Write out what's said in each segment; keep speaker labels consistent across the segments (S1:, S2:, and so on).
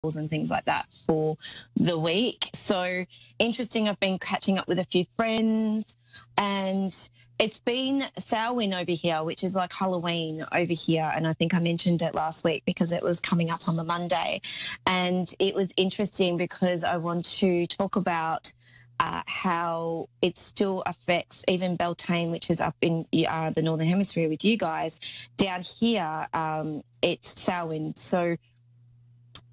S1: and things like that for the week. So interesting. I've been catching up with a few friends, and it's been Samhain over here, which is like Halloween over here. And I think I mentioned it last week because it was coming up on the Monday. And it was interesting because I want to talk about how it still affects even Beltane, which is up in the Northern Hemisphere with you guys. Down here, it's Samhain. So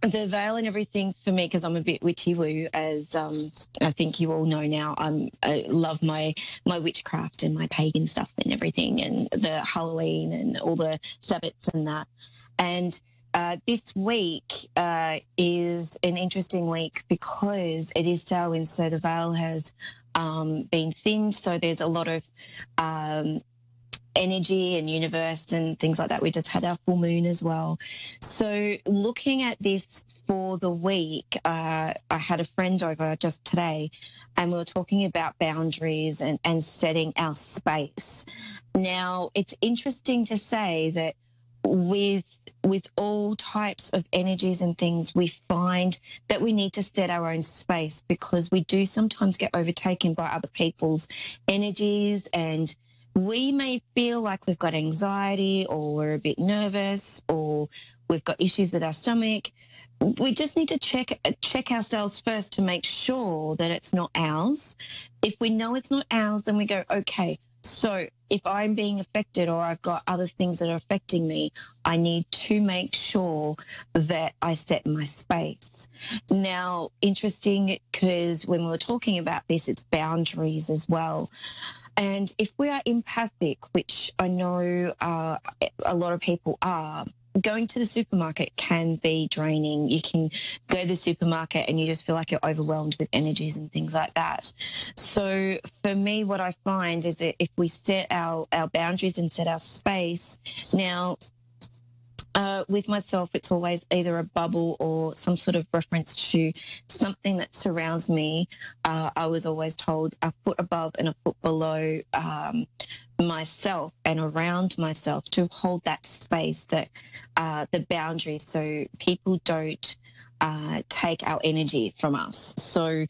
S1: the veil and everything for me, because I'm a bit witchy-woo, as I think you all know now, I love my witchcraft and my pagan stuff and everything, and the Halloween and all the Sabbats and that. And this week is an interesting week because it is Samhain, so the veil has been thinned, so there's a lot of energy and universe and things like that. We just had our full moon as well. So looking at this for the week, I had a friend over just today and we were talking about boundaries and setting our space. Now, it's interesting to say that with all types of energies and things, we find that we need to set our own space because we do sometimes get overtaken by other people's energies, and we may feel like we've got anxiety or we're a bit nervous or we've got issues with our stomach. We just need to check ourselves first to make sure that it's not ours. If we know it's not ours, then we go, okay, so if I'm being affected or I've got other things that are affecting me, I need to make sure that I set my space. Now, interesting, because when we were talking about this, it's boundaries as well. And if we are empathic, which I know a lot of people are, going to the supermarket can be draining. You can go to the supermarket and you just feel like you're overwhelmed with energies and things like that. So for me, what I find is that if we set our boundaries and set our space, now, with myself, it's always either a bubble or some sort of reference to something that surrounds me. I was always told a foot above and a foot below myself and around myself to hold that space, that the boundaries, so people don't take our energy from us. So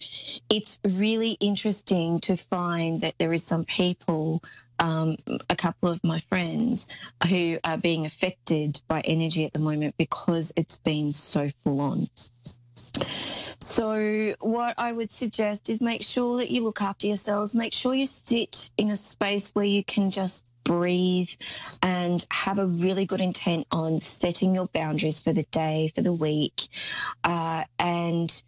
S1: it's really interesting to find that there is some people, a couple of my friends, who are being affected by energy at the moment because it's been so full on. So what I would suggest is make sure that you look after yourselves. Make sure you sit in a space where you can just breathe and have a really good intent on setting your boundaries for the day, for the week. And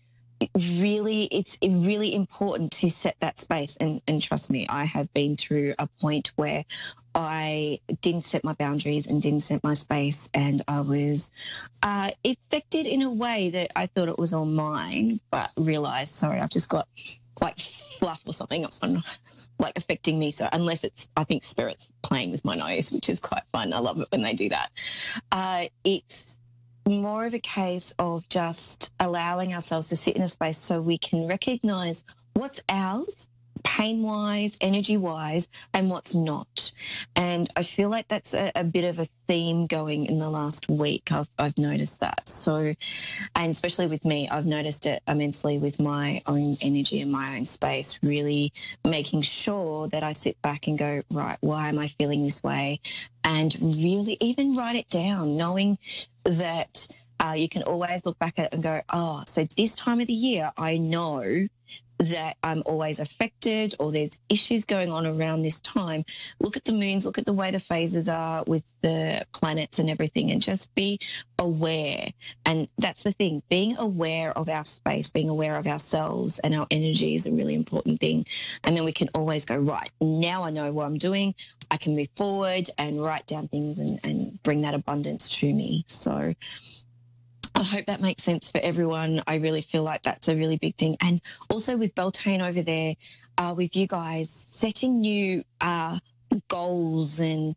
S1: really, it's really important to set that space. And trust me, I have been through a point where I didn't set my boundaries and didn't set my space, and I was affected in a way that I thought it was all mine, but realised, sorry, I've just got like fluff or something on, like affecting me. So unless it's, I think, spirits playing with my nose, which is quite fun. I love it when they do that. It's more of a case of just allowing ourselves to sit in a space so we can recognise what's ours, pain-wise, energy-wise, and what's not. And I feel like that's a bit of a theme going in the last week. I've noticed that. So, and especially with me, I've noticed it immensely with my own energy and my own space, really making sure that I sit back and go, right, why am I feeling this way? And really even write it down, knowing that you can always look back at it and go, oh, so this time of the year, I know that I'm always affected, or there's issues going on around this time. Look at the moons, look at the way the phases are with the planets and everything, and just be aware. And that's the thing, being aware of our space, being aware of ourselves and our energy is a really important thing. And then we can always go, right, now I know what I'm doing. I can move forward and write down things and bring that abundance to me. So I hope that makes sense for everyone. I really feel like that's a really big thing. And also with Beltane over there, with you guys, setting new goals and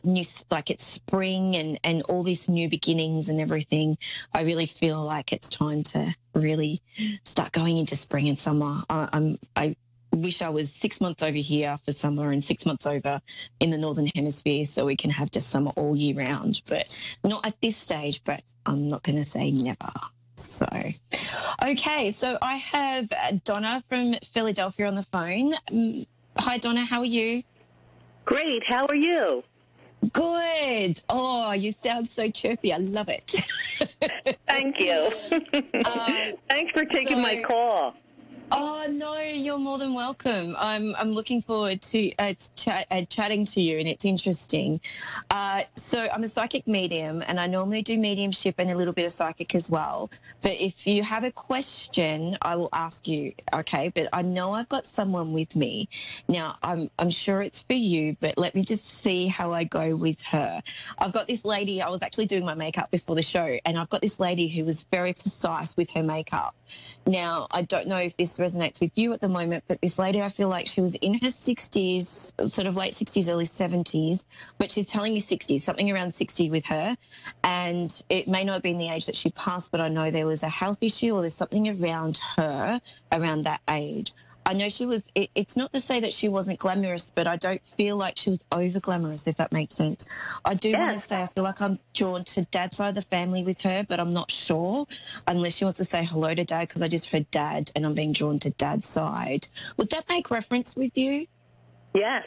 S1: new, like it's spring and all these new beginnings and everything. I really feel like it's time to really start going into spring and summer. I wish I was 6 months over here for summer and 6 months over in the Northern Hemisphere so we can have just summer all year round, but not at this stage, but I'm not going to say never. So, okay, so I have Donna from Philadelphia on the phone. Hi, Donna, how are you?
S2: Great, how are you?
S1: Good. Oh, you sound so chirpy. I love it.
S2: Thank you. Thanks for taking my call.
S1: Oh, no, you're more than welcome. I'm looking forward to chatting to you, and it's interesting. So I'm a psychic medium, and I normally do mediumship and a little bit of psychic as well. But if you have a question, I will ask you, okay? But I know I've got someone with me. Now, I'm sure it's for you, but let me just see how I go with her. I've got this lady. I was actually doing my makeup before the show, and I've got this lady who was very precise with her makeup. Now, I don't know if this resonates with you at the moment, but this lady, I feel like she was in her 60s, sort of late 60s, early 70s, but she's telling me 60s, something around 60 with her. And it may not have been the age that she passed, but I know there was a health issue or there's something around her around that age. I know she was, it's not to say that she wasn't glamorous, but I don't feel like she was over glamorous, if that makes sense. I do want to say I feel like I'm drawn to Dad's side of the family with her, but I'm not sure unless she wants to say hello to Dad, because I just heard Dad and I'm being drawn to Dad's side. Would that make reference with you?
S2: Yes.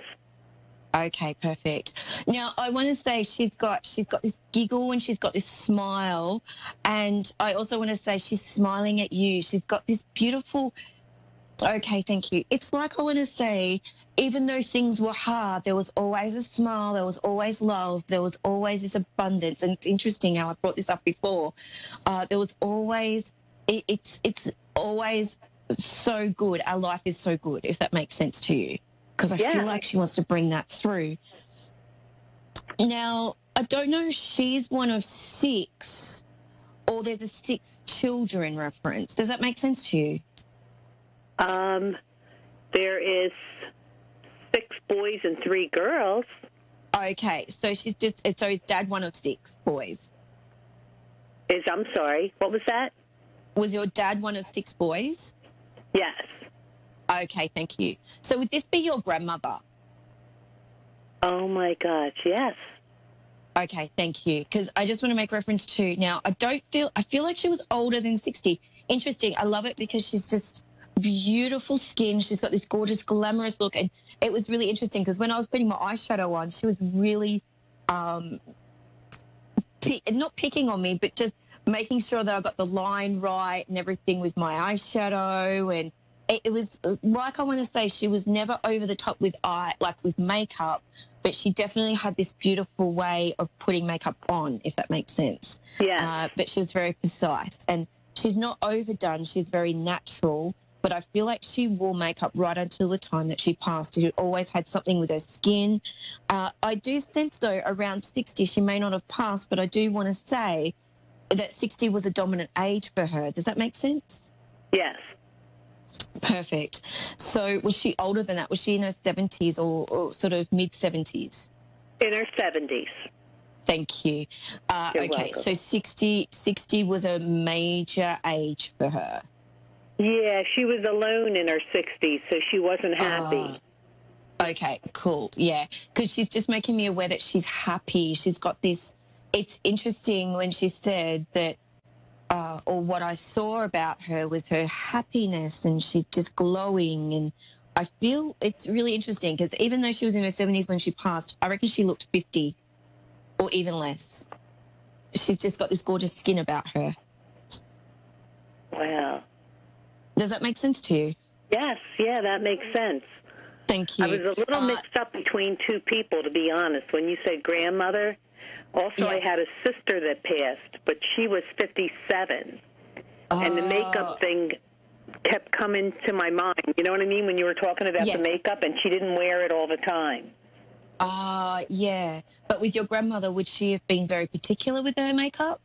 S1: Okay, perfect. Now, I want to say she's got this giggle and she's got this smile, and I also want to say she's smiling at you. She's got this beautiful... Okay, thank you. It's like I want to say, even though things were hard, there was always a smile, there was always love, there was always this abundance. And it's interesting how I brought this up before. There was always, it's always so good. Our life is so good, if that makes sense to you, because I feel like she wants to bring that through. Now, I don't know if she's one of 6 or there's a 6 children reference. Does that make sense to you?
S2: There is 6 boys and 3 girls.
S1: Okay, so she's just, so is Dad one of 6 boys?
S2: I'm sorry, what was that?
S1: Was your dad one of 6 boys?
S2: Yes.
S1: Okay, thank you. So would this be your grandmother?
S2: Oh my gosh, yes.
S1: Okay, thank you. Because I just want to make reference to, now, I feel like she was older than 60. Interesting, I love it because she's just beautiful skin. She's got this gorgeous, glamorous look. And it was really interesting because when I was putting my eyeshadow on, she was really not picking on me, but just making sure that I got the line right and everything with my eyeshadow. And it was like, I want to say, she was never over the top with with makeup, but she definitely had this beautiful way of putting makeup on, if that makes sense.
S2: Yeah.
S1: But she was very precise. And she's not overdone. She's very natural. But I feel like she wore makeup right until the time that she passed. She always had something with her skin. I do sense, though, around 60, she may not have passed, but I do want to say that 60 was a dominant age for her. Does that make sense?
S2: Yes.
S1: Perfect. So was she older than that? Was she in her 70s or sort of mid-70s?
S2: In her 70s.
S1: Thank you. Okay, welcome. So 60 was a major age for her.
S2: Yeah, she was alone in her 60s, so she wasn't happy.
S1: Okay, cool. Yeah, because she's just making me aware that she's happy. She's got this. It's interesting when she said that, or what I saw about her was her happiness, and she's just glowing. And I feel it's really interesting because even though she was in her 70s when she passed, I reckon she looked 50 or even less. She's just got this gorgeous skin about her.
S2: Wow.
S1: Does that make sense to you?
S2: Yes, yeah, that makes sense.
S1: Thank you.
S2: I was a little mixed up between 2 people, to be honest. When you said grandmother, also yes. I had a sister that passed, but she was 57. And the makeup thing kept coming to my mind. You know what I mean? When you were talking about the makeup, and she didn't wear it all the time.
S1: Yeah. But with your grandmother, would she have been very particular with her makeup?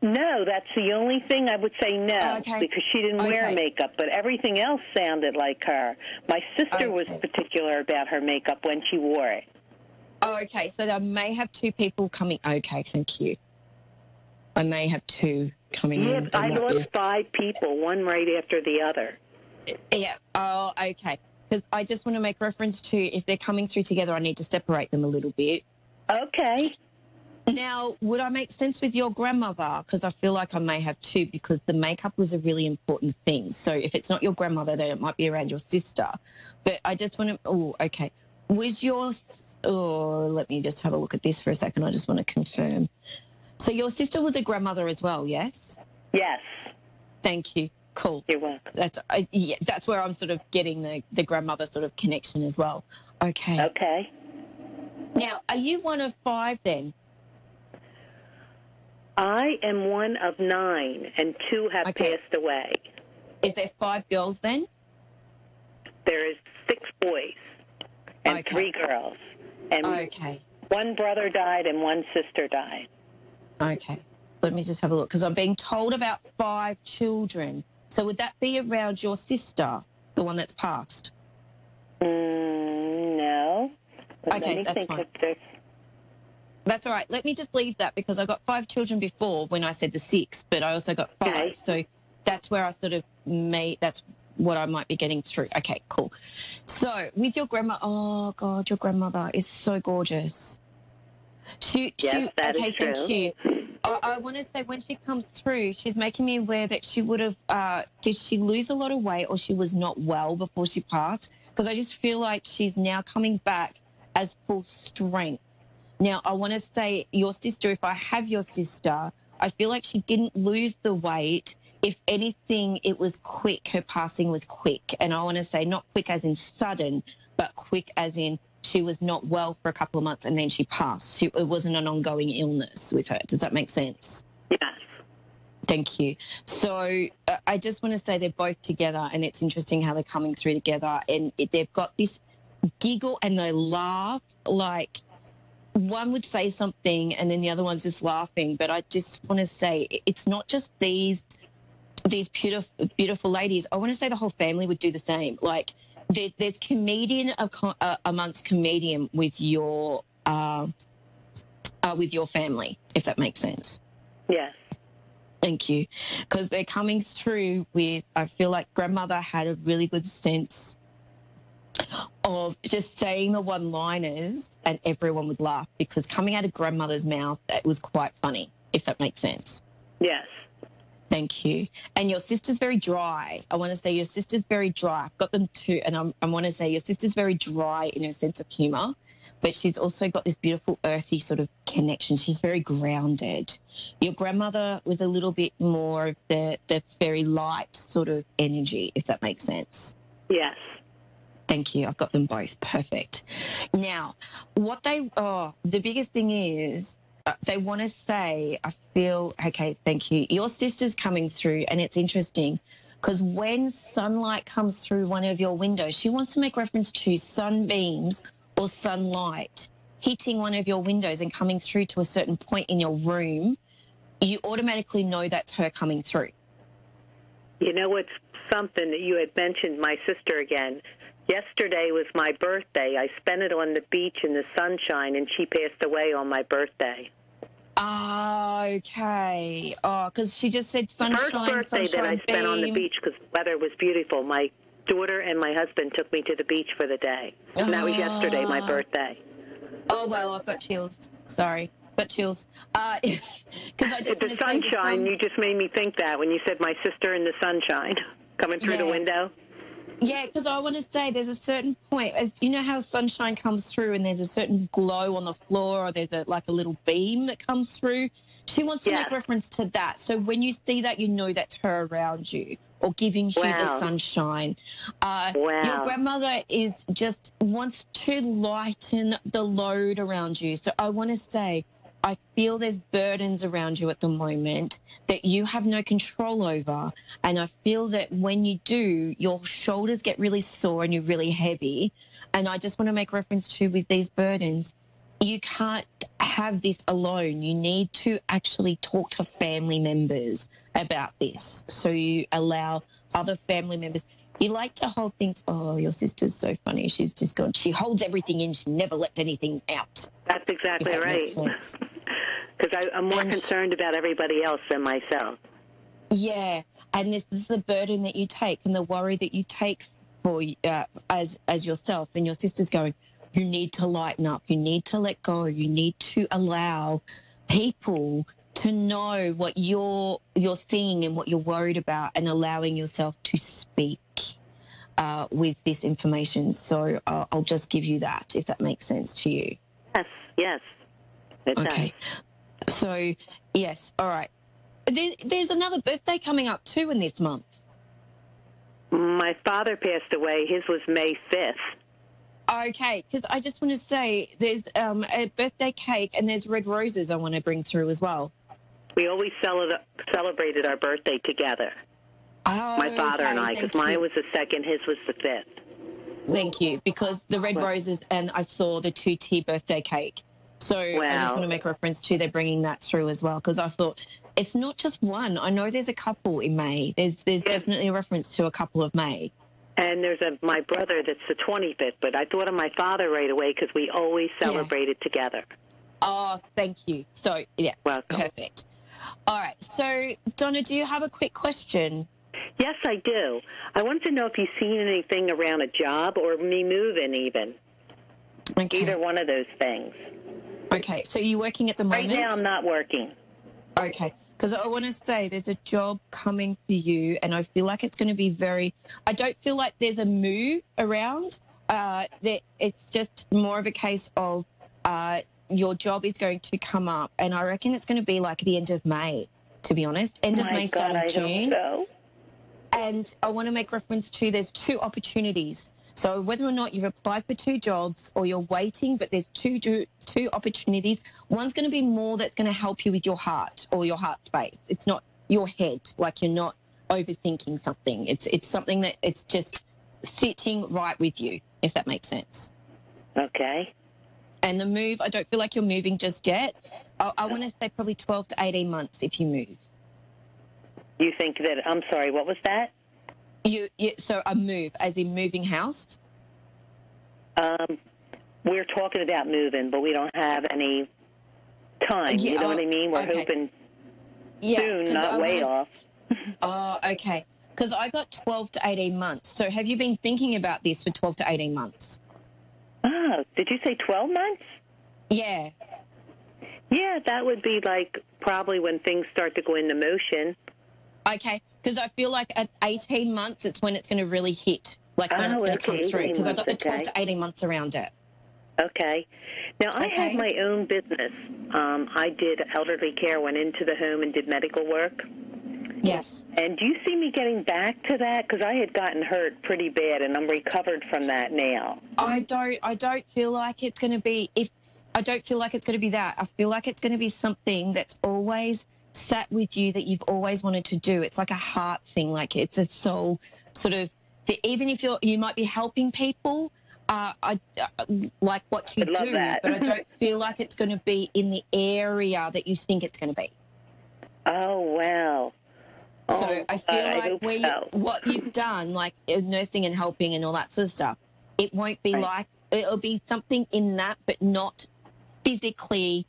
S2: No, that's the only thing I would say no, because she didn't wear makeup, but everything else sounded like her. My sister was particular about her makeup when she wore it.
S1: Oh, okay, so I may have 2 people coming. Okay, thank you. I may have 2 coming in.
S2: I lost 5 people, one right after the other.
S1: Yeah, oh, okay. Because I just want to make reference to if they're coming through together, I need to separate them a little bit.
S2: Okay.
S1: Now, would I make sense with your grandmother? Because I feel like I may have too, because the makeup was a really important thing. So if it's not your grandmother, then it might be around your sister. But I just want to, oh, okay. Was yours, oh, let me just have a look at this for a second. I just want to confirm. So your sister was a grandmother as well, yes?
S2: Yes.
S1: Thank you. Cool.
S2: You're welcome.
S1: That's where I'm sort of getting the grandmother sort of connection as well. Okay.
S2: Okay.
S1: Now, are you one of 5 then?
S2: I am one of 9, and 2 have passed away.
S1: Is there 5 girls then?
S2: There is 6 boys and 3 girls. And 1 brother died and 1 sister died.
S1: Okay. Let me just have a look, because I'm being told about 5 children. So would that be around your sister, the one that's passed?
S2: No.
S1: Okay, that's fine. That's all right. Let me just leave that, because I got 5 children before when I said the 6, but I also got 5. Okay. So that's where I sort of that's what I might be getting through. Okay, cool. So with your grandma, oh, God, your grandmother is so gorgeous.
S2: Yes, that is true.
S1: Thank you. I want to say when she comes through, she's making me aware that she would have, did she lose a lot of weight or she was not well before she passed? Because I just feel like she's now coming back as full strength. Now, I want to say your sister, if I have your sister, I feel like she didn't lose the weight. If anything, it was quick. Her passing was quick. And I want to say not quick as in sudden, but quick as in she was not well for a couple of months and then she passed. It wasn't an ongoing illness with her. Does that make sense?
S2: Yes.
S1: Thank you. So I just want to say they're both together, and it's interesting how they're coming through together, and they've got this giggle and they laugh. Like one would say something and then the other one's just laughing. But I just want to say it's not just these beautiful ladies. I want to say the whole family would do the same. Like there's comedian amongst comedian with your family, if that makes sense.
S2: Yes.
S1: Thank you. Because they're coming through with, I feel like grandmother had a really good sense of just saying the one-liners and everyone would laugh, because coming out of grandmother's mouth, that was quite funny, if that makes sense.
S2: Yes.
S1: Thank you. And your sister's very dry. I want to say your sister's very dry. I've got them too. And I want to say your sister's very dry in her sense of humour, but she's also got this beautiful earthy sort of connection. She's very grounded. Your grandmother was a little bit more of the very light sort of energy, if that makes sense.
S2: Yes.
S1: Thank you. I've got them both. Perfect. Now, the biggest thing is, they want to say, I feel, okay, thank you. Your sister's coming through, and it's interesting because when sunlight comes through one of your windows, she wants to make reference to sunbeams or sunlight hitting one of your windows and coming through to a certain point in your room. You automatically know that's her coming through.
S2: You know, it's something that you had mentioned, my sister again. Yesterday was my birthday. I spent it on the beach in the sunshine, and she passed away on my birthday.
S1: Okay. Oh, because she just said sunshine,
S2: First birthday that I spent on the beach because the weather was beautiful. My daughter and my husband took me to the beach for the day. And that was yesterday, my birthday.
S1: Oh, well, I've got chills. Sorry. Got chills. Because I just
S2: the sunshine, you just made me think that when you said my sister in the sunshine coming through the window.
S1: Yeah, because I want to say there's a certain point, as you know how sunshine comes through and there's a certain glow on the floor, or there's a little beam that comes through. She wants to make reference to that. So when you see that, you know that's her around you or giving you the sunshine. Your grandmother wants to lighten the load around you. So I want to say, I feel there's burdens around you at the moment that you have no control over. And I feel that when you do, your shoulders get really sore and you're really heavy. And I just want to make reference to, with these burdens, you can't have this alone. You need to actually talk to family members about this. So you allow other family members. You like to hold things. Oh, your sister's so funny. She's just gone. She holds everything in. She never lets anything out.
S2: That's exactly right. Because I'm more concerned about everybody else than myself.
S1: Yeah, and this is the burden that you take and the worry that you take for as yourself. And your sister's going, You need to lighten up. You need to let go. You need to allow people to know what you're seeing and what you're worried about, and allowing yourself to speak with this information. So I'll just give you that, if that makes sense to you.
S2: Yes, it
S1: okay. Does. So, yes, all right. There's another birthday coming up too in this month.
S2: My father passed away. His was May 5th.
S1: Okay, because I just want to say there's a birthday cake and there's red roses I want to bring through as well.
S2: We always celebrated our birthday together.
S1: Oh,
S2: my father and I, because mine was the 2nd, his was the 5th.
S1: Thank you, because the red roses, and I saw the 2T birthday cake. So I just want to make reference to they're bringing that through as well, because I thought it's not just one. I know there's a couple in May. There's definitely a reference to a couple of May.
S2: And there's my brother that's the 25th, but I thought of my father right away because we always celebrated together.
S1: Oh, thank you. So, yeah,
S2: welcome.
S1: Perfect. All right. So, Donna, do you have a quick question?
S2: Yes, I do. I wanted to know if you've seen anything around a job or me moving even.
S1: Okay.
S2: Either one of those things.
S1: Okay. So you're working at the moment?
S2: Right now I'm not working.
S1: Okay. Because I want to say there's a job coming for you, and I feel like it's going to be I don't feel like there's a move around. It's just more of a case of your job is going to come up, and I reckon it's going to be like the end of May, to be honest. End of May, start of June.
S2: So.
S1: And I want to make reference to there's 2 opportunities. So whether or not you've applied for 2 jobs or you're waiting, but there's two opportunities. One's going to be more that's going to help you with your heart or your heart space. It's not your head, like you're not overthinking something. It's something that it's just sitting right with you, if that makes sense.
S2: Okay.
S1: And the move, I don't feel like you're moving just yet. I want to say probably 12 to 18 months if you move.
S2: You think that, I'm sorry, what was that?
S1: So a move, as in moving house?
S2: We're talking about moving, but we don't have any time. You know what I mean? We're hoping soon, not way off.
S1: Oh, okay. Because I got 12 to 18 months. So have you been thinking about this for 12 to 18 months?
S2: Oh, did you say 12 months?
S1: Yeah.
S2: Yeah, that would be like probably when things start to go into motion.
S1: Okay, because I feel like at 18 months, it's when it's going to really hit, like when it's going to come through, because I got the 12 to 18 months around it.
S2: Okay. Now, I have my own business. I did elderly care, went into the home and did medical work.
S1: Yes.
S2: And do you see me getting back to that? Because I had gotten hurt pretty bad, and I'm recovered from that now.
S1: I don't feel like it's going to be, I don't feel like it's going to be that. I feel like it's going to be something that's always sat with you that you've always wanted to do. It's like a heart thing, like it's a soul sort of thing. Even if you might be helping people, I like what you do, but I don't feel like it's going to be in the area that you think it's going to be.
S2: Oh, wow.
S1: So I feel like what you've done, like nursing and helping and all that sort of stuff, it won't be like, it'll be something in that, but not physically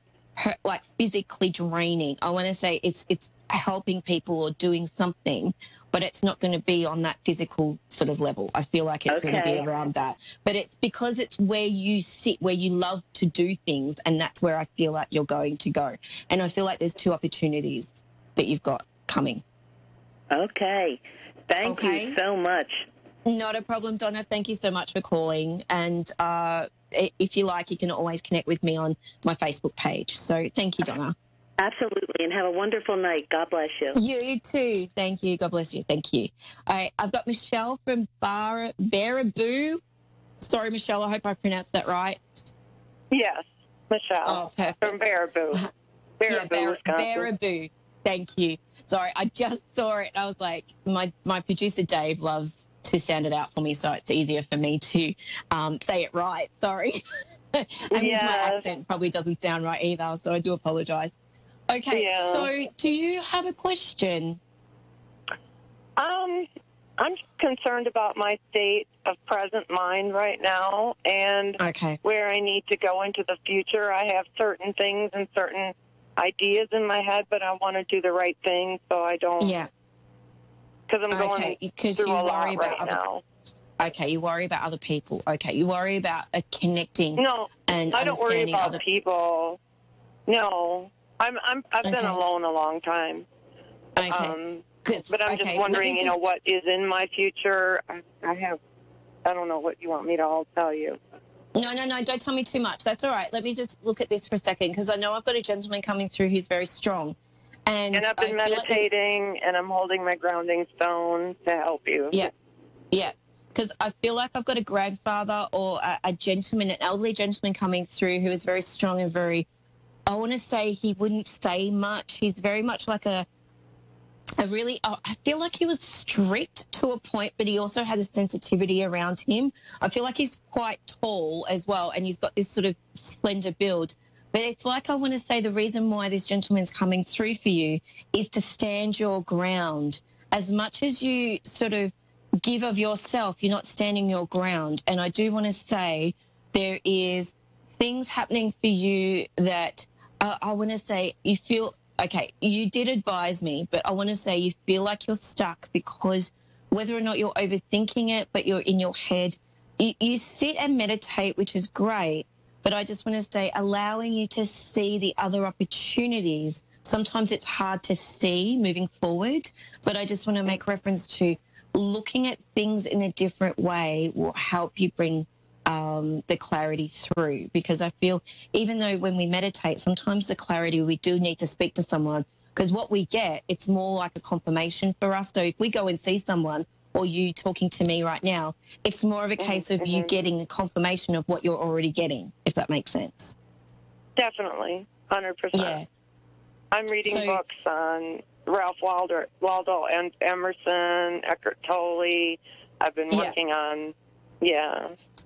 S1: physically draining. I want to say it's helping people or doing something, but it's not going to be on that physical sort of level. I feel like it's going to be around that. But it's because it's where you sit, where you love to do things, and that's where I feel like you're going to go. And I feel like there's 2 opportunities that you've got coming.
S2: Okay. Thank you so much.
S1: Not a problem, Donna. Thank you so much for calling. And if you like, you can always connect with me on my Facebook page. So thank you, Donna.
S2: Absolutely. And have a wonderful night. God bless you.
S1: You too. Thank you. God bless you. Thank you. All right. I've got Michelle from Baraboo. Sorry, Michelle. I hope I pronounced that right.
S3: Yes, Michelle.
S1: Oh, perfect.
S3: From Baraboo. Wisconsin.
S1: Baraboo. Thank you. Sorry, I just saw it. I was like, my producer Dave loves to sound it out for me, so it's easier for me to say it right. Sorry. And my accent probably doesn't sound right either, so I do apologise. Okay, so do you have a question?
S3: I'm concerned about my state of present mind right now and where I need to go into the future. I have certain things and certain ideas in my head, but I want to do the right thing, so I don't. Yeah. Because I'm going through a lot right now.
S1: Okay, you worry about other people. Okay, you worry about connecting.
S3: No,
S1: and
S3: I don't worry about people. No, I've been alone a long time.
S1: Okay.
S3: But I'm just wondering, what is in my future. I don't know what you want me to all tell you.
S1: No, don't tell me too much. That's all right. Let me just look at this for a second, because I know I've got a gentleman coming through who's very strong. And
S3: I've been meditating, and I'm holding my grounding stone to help you.
S1: Yeah. Because I feel like I've got a grandfather or a gentleman, an elderly gentleman coming through who is very strong and very, I want to say he wouldn't say much. He's very much like I feel like he was strict to a point, but he also had a sensitivity around him. I feel like he's quite tall as well, and he's got this sort of slender build. But it's like I want to say the reason why this gentleman's coming through for you is to stand your ground. As much as you sort of give of yourself, you're not standing your ground. And I do want to say there is things happening for you that I want to say you feel, okay, you did advise me, but I want to say you feel like you're stuck because whether or not you're overthinking it, but you're in your head, you sit and meditate, which is great. But I just want to say allowing you to see the other opportunities. Sometimes it's hard to see moving forward, but I just want to make reference to looking at things in a different way will help you bring the clarity through, because I feel even though when we meditate, sometimes the clarity, we do need to speak to someone, because what we get, it's more like a confirmation for us. So if we go and see someone, or you talking to me right now, it's more of a case of you getting a confirmation of what you're already getting, if that makes sense.
S3: Definitely, 100%.
S1: Yeah.
S3: I'm reading books on Ralph Waldo and Emerson, Eckhart Tolle. I've been working on,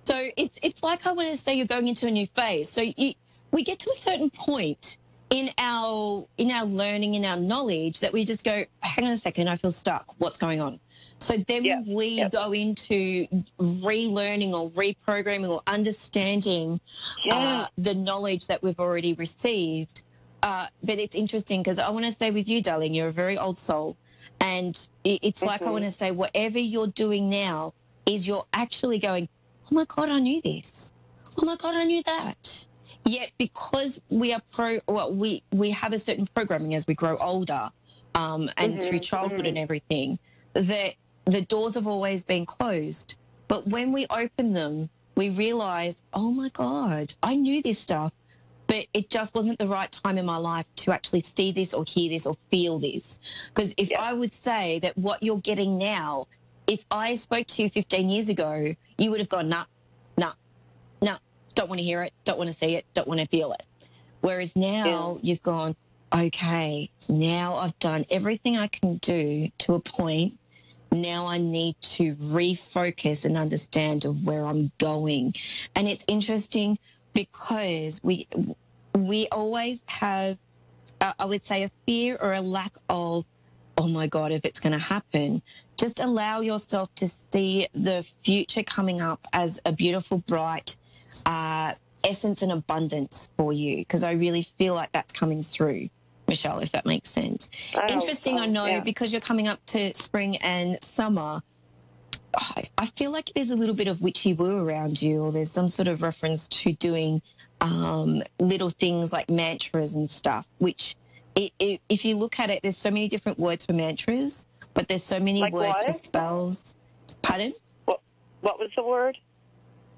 S1: So it's like I want to say you're going into a new phase. So we get to a certain point in our learning, in our knowledge, that we just go, hang on a second, I feel stuck. What's going on? So then we go into relearning or reprogramming or understanding the knowledge that we've already received. But it's interesting because I want to say with you, darling, you're a very old soul. And it's like I want to say whatever you're doing now is you're actually going, oh, my God, I knew this. Oh, my God, I knew that. Yet because we are we have a certain programming as we grow older and through childhood and everything, that the doors have always been closed. But when we open them, we realize, oh, my God, I knew this stuff, but it just wasn't the right time in my life to actually see this or hear this or feel this. Because if I would say that what you're getting now, if I spoke to you 15 years ago, you would have gone, nah, don't want to hear it, don't want to see it, don't want to feel it. Whereas now you've gone, okay, now I've done everything I can do to a point. Now I need to refocus and understand of where I'm going. And it's interesting because we always have, I would say, a fear or a lack of, oh, my God, if it's going to happen. Just allow yourself to see the future coming up as a beautiful, bright essence and abundance for you, because I really feel like that's coming through, Michelle, if that makes sense. Interesting, I know, because you're coming up to spring and summer, I feel like there's a little bit of witchy woo around you, or there's some sort of reference to doing little things like mantras and stuff, which if you look at it, there's so many different words for mantras, but there's so many words for spells. Pardon?
S3: What was the word?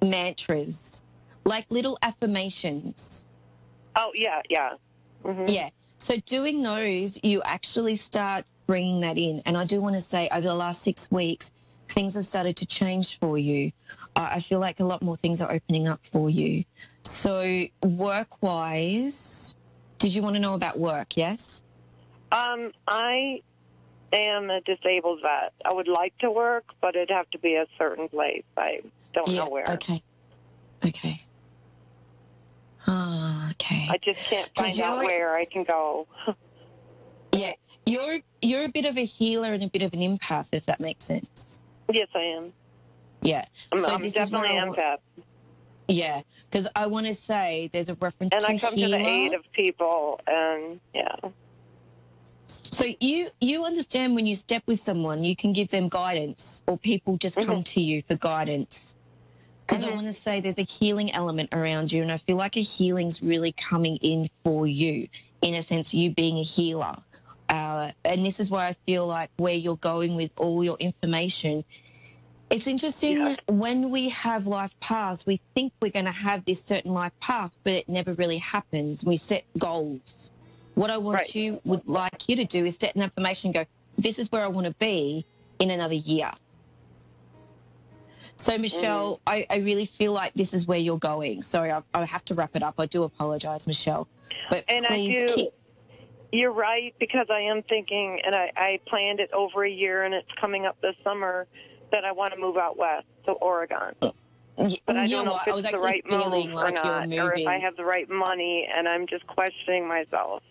S1: Mantras, like little affirmations.
S3: Oh, yeah.
S1: Yeah. So doing those, you actually start bringing that in. And I do want to say over the last 6 weeks, things have started to change for you. I feel like a lot more things are opening up for you. So work-wise, did you want to know about work, yes?
S3: I am a disabled vet. I would like to work, but it'd have to be a certain place. I don't know where.
S1: Okay. Okay.
S3: I just can't find out where I can go.
S1: Yeah. You're a bit of a healer and a bit of an empath, if that makes sense.
S3: Yes, I am.
S1: Yeah.
S3: I'm definitely an empath.
S1: Yeah, because I want to say there's a reference to
S3: healer. And I come to the aid of people, and
S1: So you understand when you step with someone, you can give them guidance, or people just come to you for guidance. Because I want to say there's a healing element around you, and I feel like a healing's really coming in for you, in a sense, you being a healer. And this is why I feel like where you're going with all your information, it's interesting when we have life paths, we think we're going to have this certain life path, but it never really happens. We set goals. What I would like you to do is set an affirmation and go, this is where I want to be in another year. So, Michelle, I really feel like this is where you're going. Sorry, I have to wrap it up. I do apologise, Michelle. But please
S3: You're right, because I am thinking, and I planned it over a year, and it's coming up this summer, that I want to move out west to Oregon. But I don't know if it's the right move or not, or if I have the right money, and I'm just questioning myself.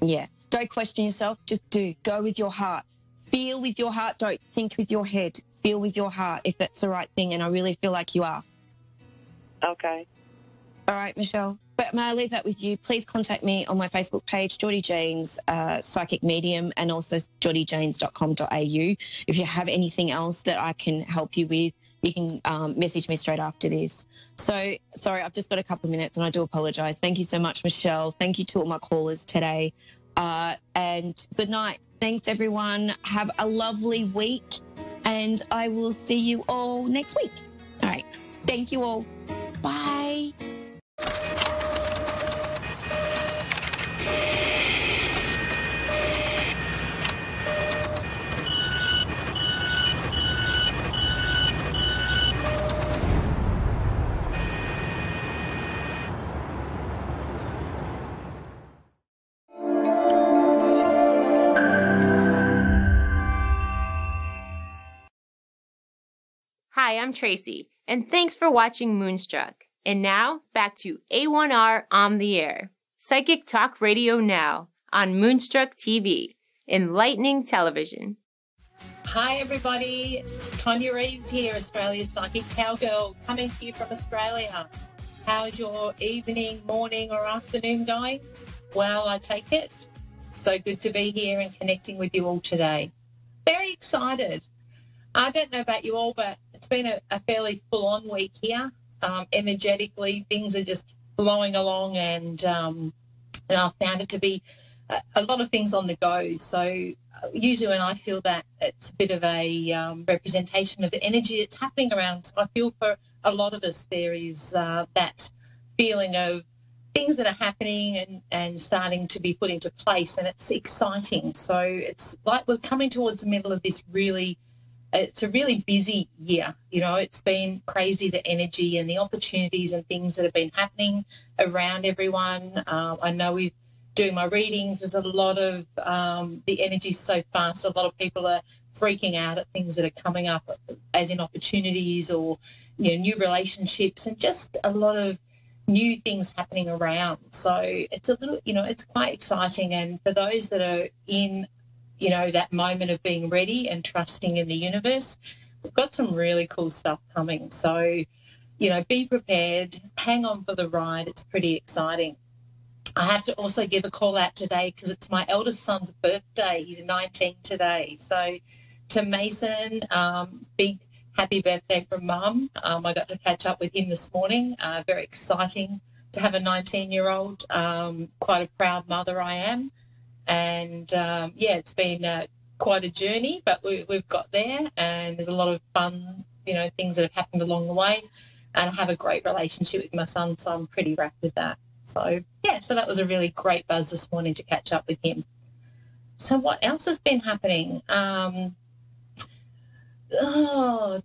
S1: Yeah. Don't question yourself. Just do. Go with your heart. Feel with your heart. Don't think with your head. Feel with your heart if that's the right thing, and I really feel like you are.
S3: Okay.
S1: All right, Michelle. But may I leave that with you? Please contact me on my Facebook page, Geordie Janes, Psychic Medium, and also geordiejanes.com.au. If you have anything else that I can help you with, you can message me straight after this. So, sorry, I've just got a couple of minutes, and I do apologise. Thank you so much, Michelle. Thank you to all my callers today. And good night. Thanks, everyone. Have a lovely week, and I will see you all next week. All right. Thank you all. Bye.
S4: Hi, I'm Tracy, and thanks for watching Moonstruck. And now, back to A1R on the air. Psychic Talk Radio now on Moonstruck TV, enlightening television.
S5: Hi, everybody. Tonya Reeves here, Australia's Psychic Cowgirl, coming to you from Australia. How's your evening, morning, or afternoon going? Well, I take it. So good to be here and connecting with you all today. Very excited. I don't know about you all, but it's been a fairly full-on week here. Energetically, things are just flowing along, and I found it to be a lot of things on the go. So usually when I feel that, it's a bit of a representation of the energy that's happening around. So I feel for a lot of us there is that feeling of things that are happening and starting to be put into place, and it's exciting. So it's like we're coming towards the middle of this it's a really busy year. You know, it's been crazy, the energy and the opportunities and things that have been happening around everyone. I know with doing my readings, there's a lot of the energy so fast. A lot of people are freaking out at things that are coming up, as in opportunities or, you know, new relationships, and just a lot of new things happening around. So it's a little, you know, it's quite exciting. And for those that are in, you know, that moment of being ready and trusting in the universe, we've got some really cool stuff coming. So, you know, be prepared, hang on for the ride. It's pretty exciting. I have to also give a call out today because it's my eldest son's birthday. He's 19 today. So to Mason, big happy birthday from Mum. I got to catch up with him this morning. Very exciting to have a 19-year-old. Quite a proud mother I am. And, yeah, it's been quite a journey, but we've got there, and there's a lot of fun, you know, things that have happened along the way, and I have a great relationship with my son, so I'm pretty wrapped with that. So, yeah, so that was a really great buzz this morning to catch up with him. So what else has been happening? A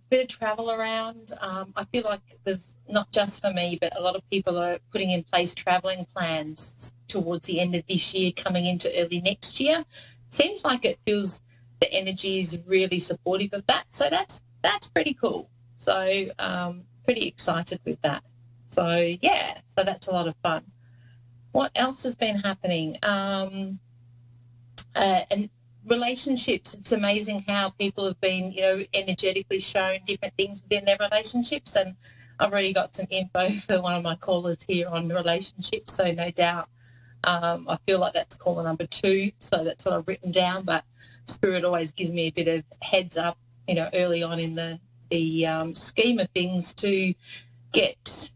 S5: bit of travel around. I feel like there's not just for me, but a lot of people are putting in place travelling plans towards the end of this year, coming into early next year. Seems like it feels the energy is really supportive of that. So that's pretty cool. So pretty excited with that. So, yeah, so that's a lot of fun. What else has been happening? And relationships, it's amazing how people have been, you know, energetically shown different things within their relationships. And I've already got some info for one of my callers here on relationships, so no doubt I feel like that's caller number 2, so that's what I've written down. But Spirit always gives me a bit of heads up, early on in the scheme of things to get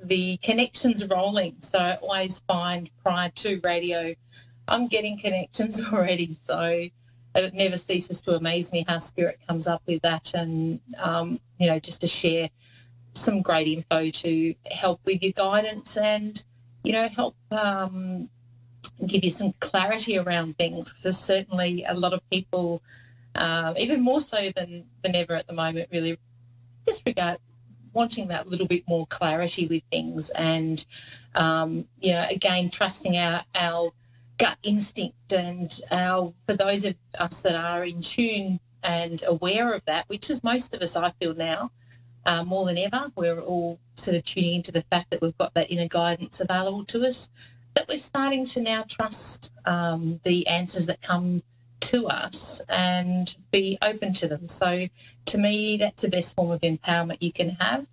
S5: the connections rolling. So I always find prior to radio, I'm getting connections already. So it never ceases to amaze me how Spirit comes up with that, and just to share some great info to help with your guidance and help give you some clarity around things. There's certainly a lot of people, even more so than ever at the moment, really disregard wanting that little bit more clarity with things, and again, trusting our gut instinct, and for those of us that are in tune and aware of that, which is most of us, I feel now, more than ever, we're all sort of tuning into the fact that we've got that inner guidance available to us, that we're starting to now trust the answers that come to us and be open to them. So to me, that's the best form of empowerment you can have.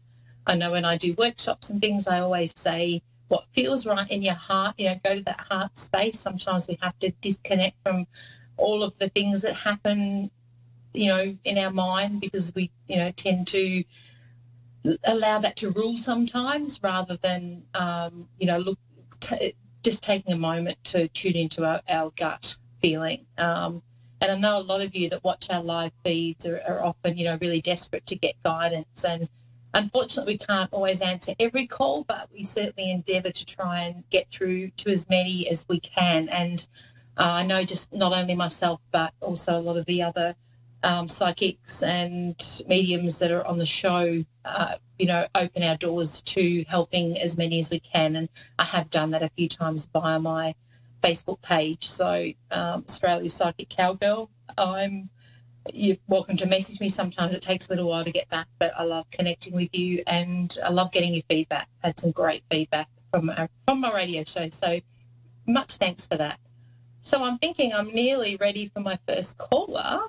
S5: I know when I do workshops and things, I always say what feels right in your heart, go to that heart space. Sometimes we have to disconnect from all of the things that happen, in our mind, because we, tend to allow that to rule sometimes, rather than, just taking a moment to tune into our gut feeling. And I know a lot of you that watch our live feeds are often, really desperate to get guidance. And unfortunately, we can't always answer every call, but we certainly endeavour to try and get through to as many as we can. And I know just not only myself, but also a lot of the other psychics and mediums that are on the show, open our doors to helping as many as we can. And I have done that a few times via my Facebook page. So Australia's Psychic Cowgirl, you're welcome to message me. Sometimes it takes a little while to get back, but I love connecting with you, and I love getting your feedback. I had some great feedback from my radio show, so much thanks for that. So I'm thinking I'm nearly ready for my first caller.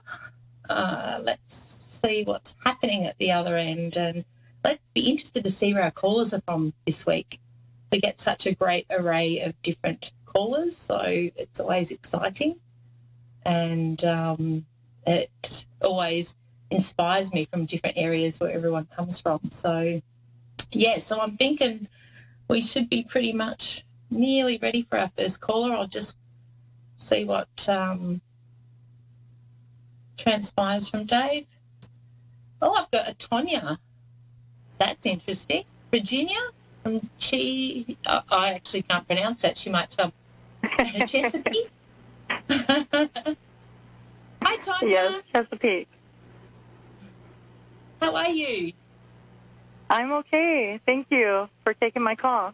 S5: Let's see what's happening at the other end, and let's be interested to see where our callers are from this week. We get such a great array of different callers, so it's always exciting, and it always inspires me from different areas where everyone comes from. So, so I'm thinking we should be pretty much nearly ready for our first caller. I'll just see what transpires from Dave. Oh, I've got a Tonya. That's interesting. Virginia from I actually can't pronounce that. She might tell Chesapeake. Hi, Tonya.
S3: Yes, Chesapeake.
S5: How are you?
S3: I'm okay. Thank you for taking my call.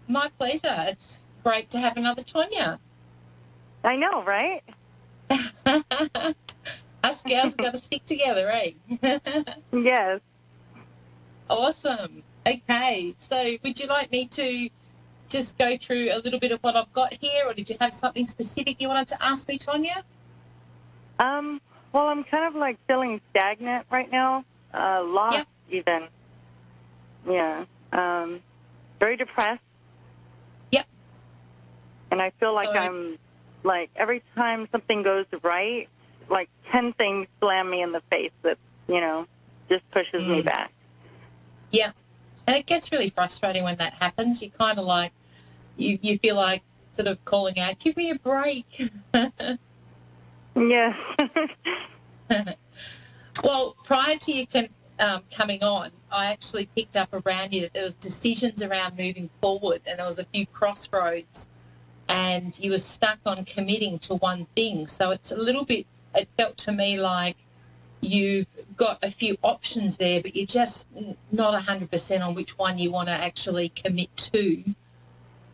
S5: My pleasure. It's great to have another Tonya.
S3: I know, right?
S5: Us gals got to stick together, eh?
S3: Yes.
S5: Awesome. Okay, so would you like me to just go through a little bit of what I've got here, or did you have something specific you wanted to ask me, Tonya?
S3: Well, I'm kind of like feeling stagnant right now, lost even. Yeah. Very depressed.
S5: Yep.
S3: And I feel like I'm, like, every time something goes right, like 10 things slam me in the face that, just pushes me back.
S5: Yeah. And it gets really frustrating when that happens. You kind of like, you feel like sort of calling out, give me a break.
S3: Yeah.
S5: Well, prior to you coming on, I actually picked up around you that there was decisions around moving forward, and there was a few crossroads, and you were stuck on committing to one thing. So it's a little bit, it felt to me like you've got a few options there, but you're just not 100% on which one you want to actually commit to.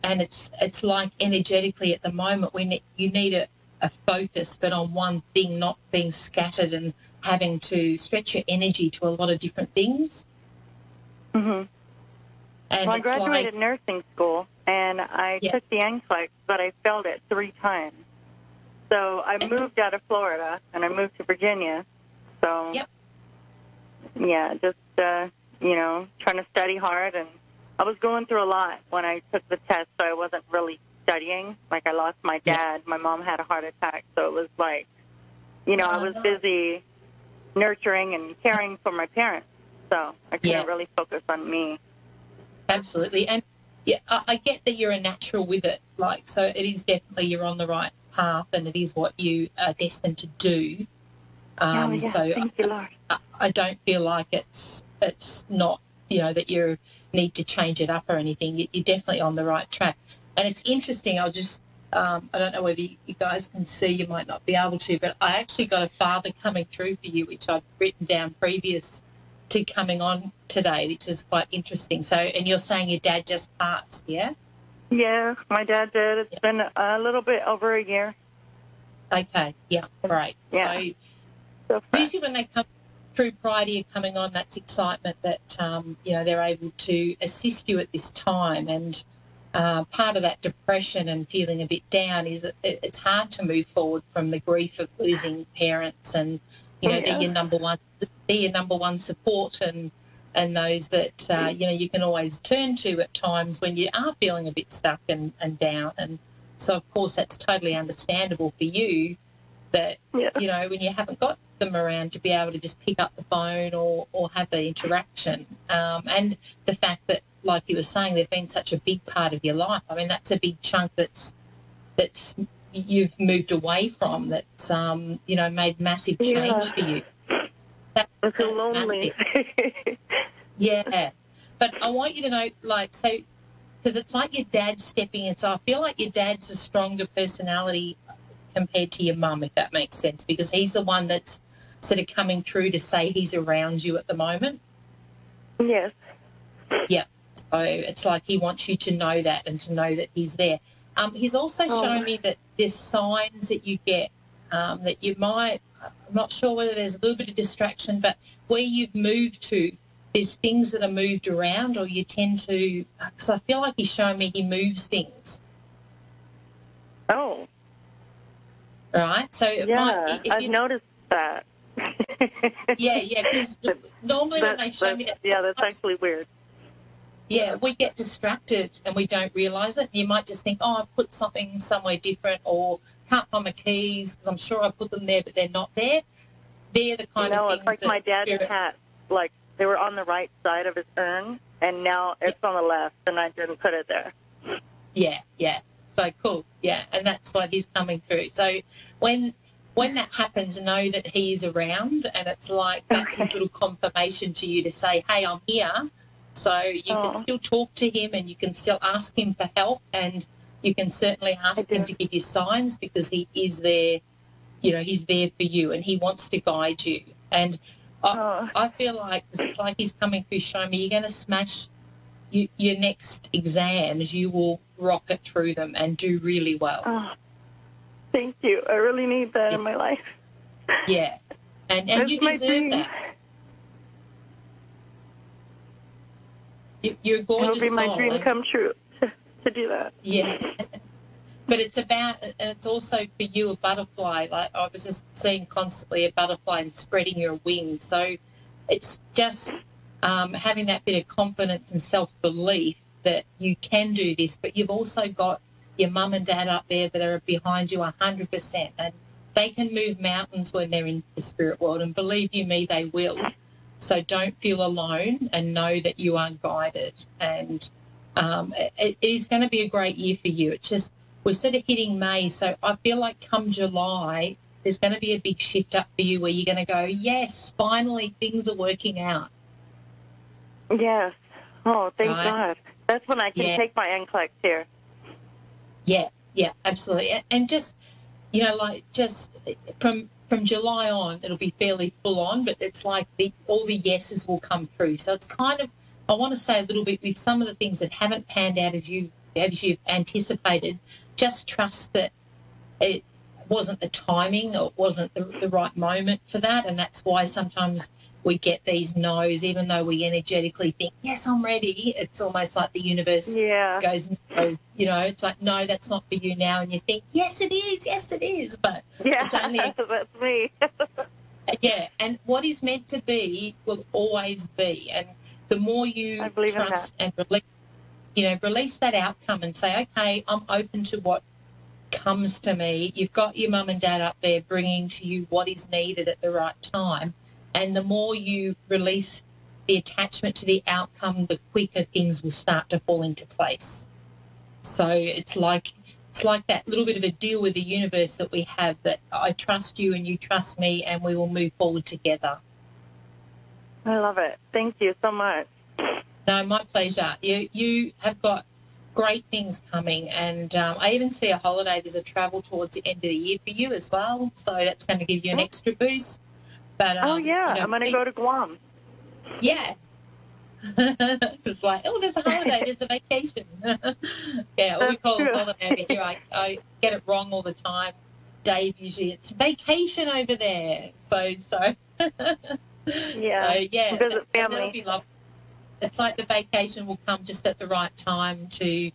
S5: And it's like energetically at the moment when you need a focus, but on one thing, not being scattered and having to stretch your energy to a lot of different things.
S3: Mm-hmm.
S5: And
S3: well, I graduated nursing school, and I took the NCLEX, but I failed it 3 times. So I moved out of Florida, and I moved to Virginia. So, just, trying to study hard and
S6: I was going through a lot when I took the test, so I wasn't really studying. Like, I lost my dad. My mom had a heart attack, so it was like, I was busy nurturing and caring for my parents, so I couldn't really focus on me.
S5: Absolutely. And I get that you're a natural with it, so it is definitely you're on the right path, and it is what you are destined to do. So
S6: thank you, Lord.
S5: I don't feel like it's not, that you need to change it up or anything. You're definitely on the right track. And it's interesting, I'll just, I don't know whether you guys can see, you might not be able to, but I actually got a father coming through for you, which I've written down previous to coming on today, which is quite interesting. So, and you're saying your dad just passed, yeah?
S6: Yeah, my dad did. It's been a little bit over a year.
S5: Okay, yeah, great.
S6: Yeah.
S5: So usually when they come through prior to you coming on, that's excitement that, they're able to assist you at this time. And part of that depression and feeling a bit down is it's hard to move forward from the grief of losing parents, and, they're your number one support, and those that, you can always turn to at times when you are feeling a bit stuck and down. And so, of course, that's totally understandable for you that, when you haven't got them around to be able to just pick up the phone or have the interaction. And the fact that, like you were saying, they've been such a big part of your life. I mean, that's a big chunk that's you've moved away from, that's, made massive change for you.
S6: That's lonely.
S5: Yeah. But I want you to know, because it's like your dad's stepping in. So I feel like your dad's a stronger personality compared to your mum, if that makes sense, because he's the one that's sort of coming through to say he's around you at the moment.
S6: Yes.
S5: Yeah. So it's like he wants you to know that and to know that he's there. He's also shown me that there's signs that you get that you might, I'm not sure whether there's a little bit of distraction, but where you've moved to, there's things that are moved around, or you tend to, because I feel like he's showing me he moves things.
S6: Oh.
S5: Right. So it might,
S6: I've noticed that.
S5: Yeah, because normally when they show me that.
S6: Yeah, that's actually weird.
S5: Yeah, we get distracted and we don't realise it. You might just think, I've put something somewhere different, or can't find my keys because I'm sure I put them there, but they're not there. They're the kind of things.
S6: It's like my dad's hat. Like, they were on the right side of his urn, and now it's on the left, and I didn't put it there.
S5: Yeah. So cool. Yeah, and that's what he's coming through. So when that happens, know that he is around, and it's like that's his little confirmation to you to say, hey, I'm here. So you can still talk to him, and you can still ask him for help, and you can certainly ask him to give you signs, because he is there, he's there for you, and he wants to guide you. And I feel like, because it's like he's coming through showing me you're going to smash your next exams. You will rocket through them and do really well.
S6: Oh, thank you. I really need that in my life.
S5: Yeah. And you deserve that. You're a gorgeous soul.
S6: It'll be my dream come true to do that.
S5: Yeah. But it's also for you a butterfly. Like, I was just seeing constantly a butterfly and spreading your wings. So it's just having that bit of confidence and self-belief that you can do this, but you've also got your mum and dad up there that are behind you 100%, and they can move mountains when they're in the spirit world, and believe you me, they will. So don't feel alone, and know that you are guided. And it is going to be a great year for you. It's just we're sort of hitting May, so I feel like come July there's going to be a big shift up for you where you're going to go, yes, finally things are working out.
S6: Yes. Oh, thank God. That's when I can take my NCLEX here.
S5: Yeah, absolutely. And just, just from July on, it'll be fairly full on, but it's like all the yeses will come through. So it's kind of, I want to say a little bit with some of the things that haven't panned out as you've anticipated, just trust that it wasn't the timing, or it wasn't the right moment for that, and that's why sometimes we get these no's, even though we energetically think, yes, I'm ready. It's almost like the universe goes, no, it's like, no, that's not for you now. And you think, yes, it is. But it's only...
S6: that's me.
S5: Yeah, and what is meant to be will always be. And the more you trust and release that outcome and say, okay, I'm open to what comes to me. You've got your mum and dad up there bringing to you what is needed at the right time. And the more you release the attachment to the outcome, the quicker things will start to fall into place. So it's like that little bit of a deal with the universe that we have, that I trust you and you trust me, and we will move forward together.
S6: I love it. Thank you so much.
S5: No, my pleasure. You have got great things coming, and I even see a holiday. There's a travel towards the end of the year for you as well, so that's going to give you an extra boost. But I'm going to
S6: go to Guam.
S5: Yeah. It's like, there's a holiday, there's a vacation. Yeah, we call it a holiday here. I get it wrong all the time. Dave, usually it's vacation over there. So yeah,
S6: visit family.
S5: That'll be lovely. It's like the vacation will come just at the right time to,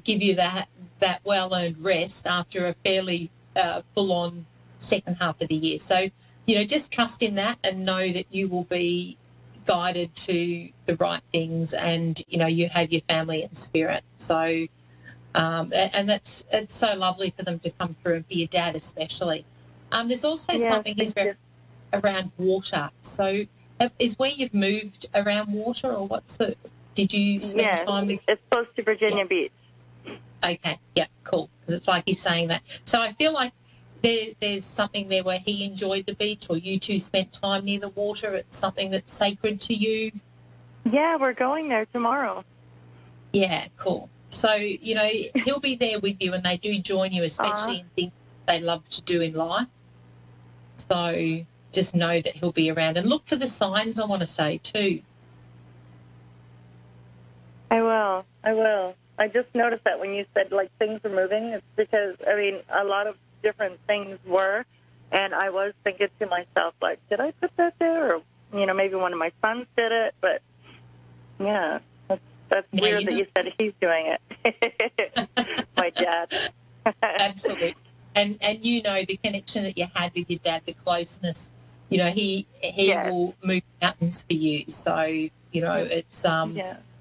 S5: give you that well-earned rest after a fairly full-on second half of the year. So, just trust in that and know that you will be guided to the right things, and, you have your family and spirit. So, and it's so lovely for them to come through, and for your dad especially. There's also something around water. So, is where you've moved around water, or did you spend time with?
S6: It's close to Virginia Beach.
S5: Okay, yeah, cool. Because it's like he's saying that. So I feel like there's something there where he enjoyed the beach, or you two spent time near the water. It's something that's sacred to you.
S6: Yeah, we're going there tomorrow.
S5: Yeah, cool. So, he'll be there with you, and they do join you, especially in things they love to do in life. So just know that he'll be around, and look for the signs, I want to say, too.
S6: I will. I just noticed that when you said, things are moving, it's because, a lot of different things were, and I was thinking to myself, did I put that there? Or, maybe one of my sons did it, but, yeah, that's weird that you said he's doing it. My dad.
S5: Absolutely. And the connection that you had with your dad, the closeness, he will move mountains for you. So, it's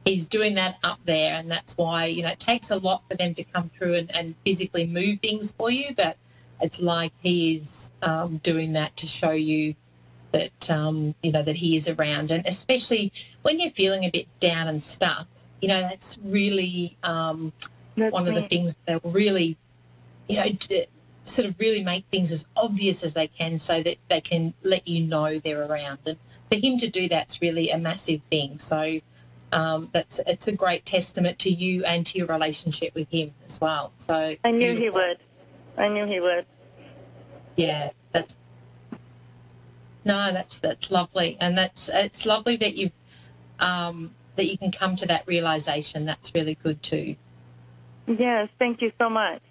S5: he's doing that up there, and that's why, it takes a lot for them to come through and physically move things for you, but it's like he is doing that to show you that, that he is around. And especially when you're feeling a bit down and stuck, that's really one of the things that really, sort of really make things as obvious as they can, so that they can let you know they're around. And for him to do that's really a massive thing. So it's a great testament to you and to your relationship with him as well. So
S6: I knew he would.
S5: Yeah, that's lovely, and it's lovely that you've that you can come to that realization. That's really good too.
S6: Yes, thank you so much.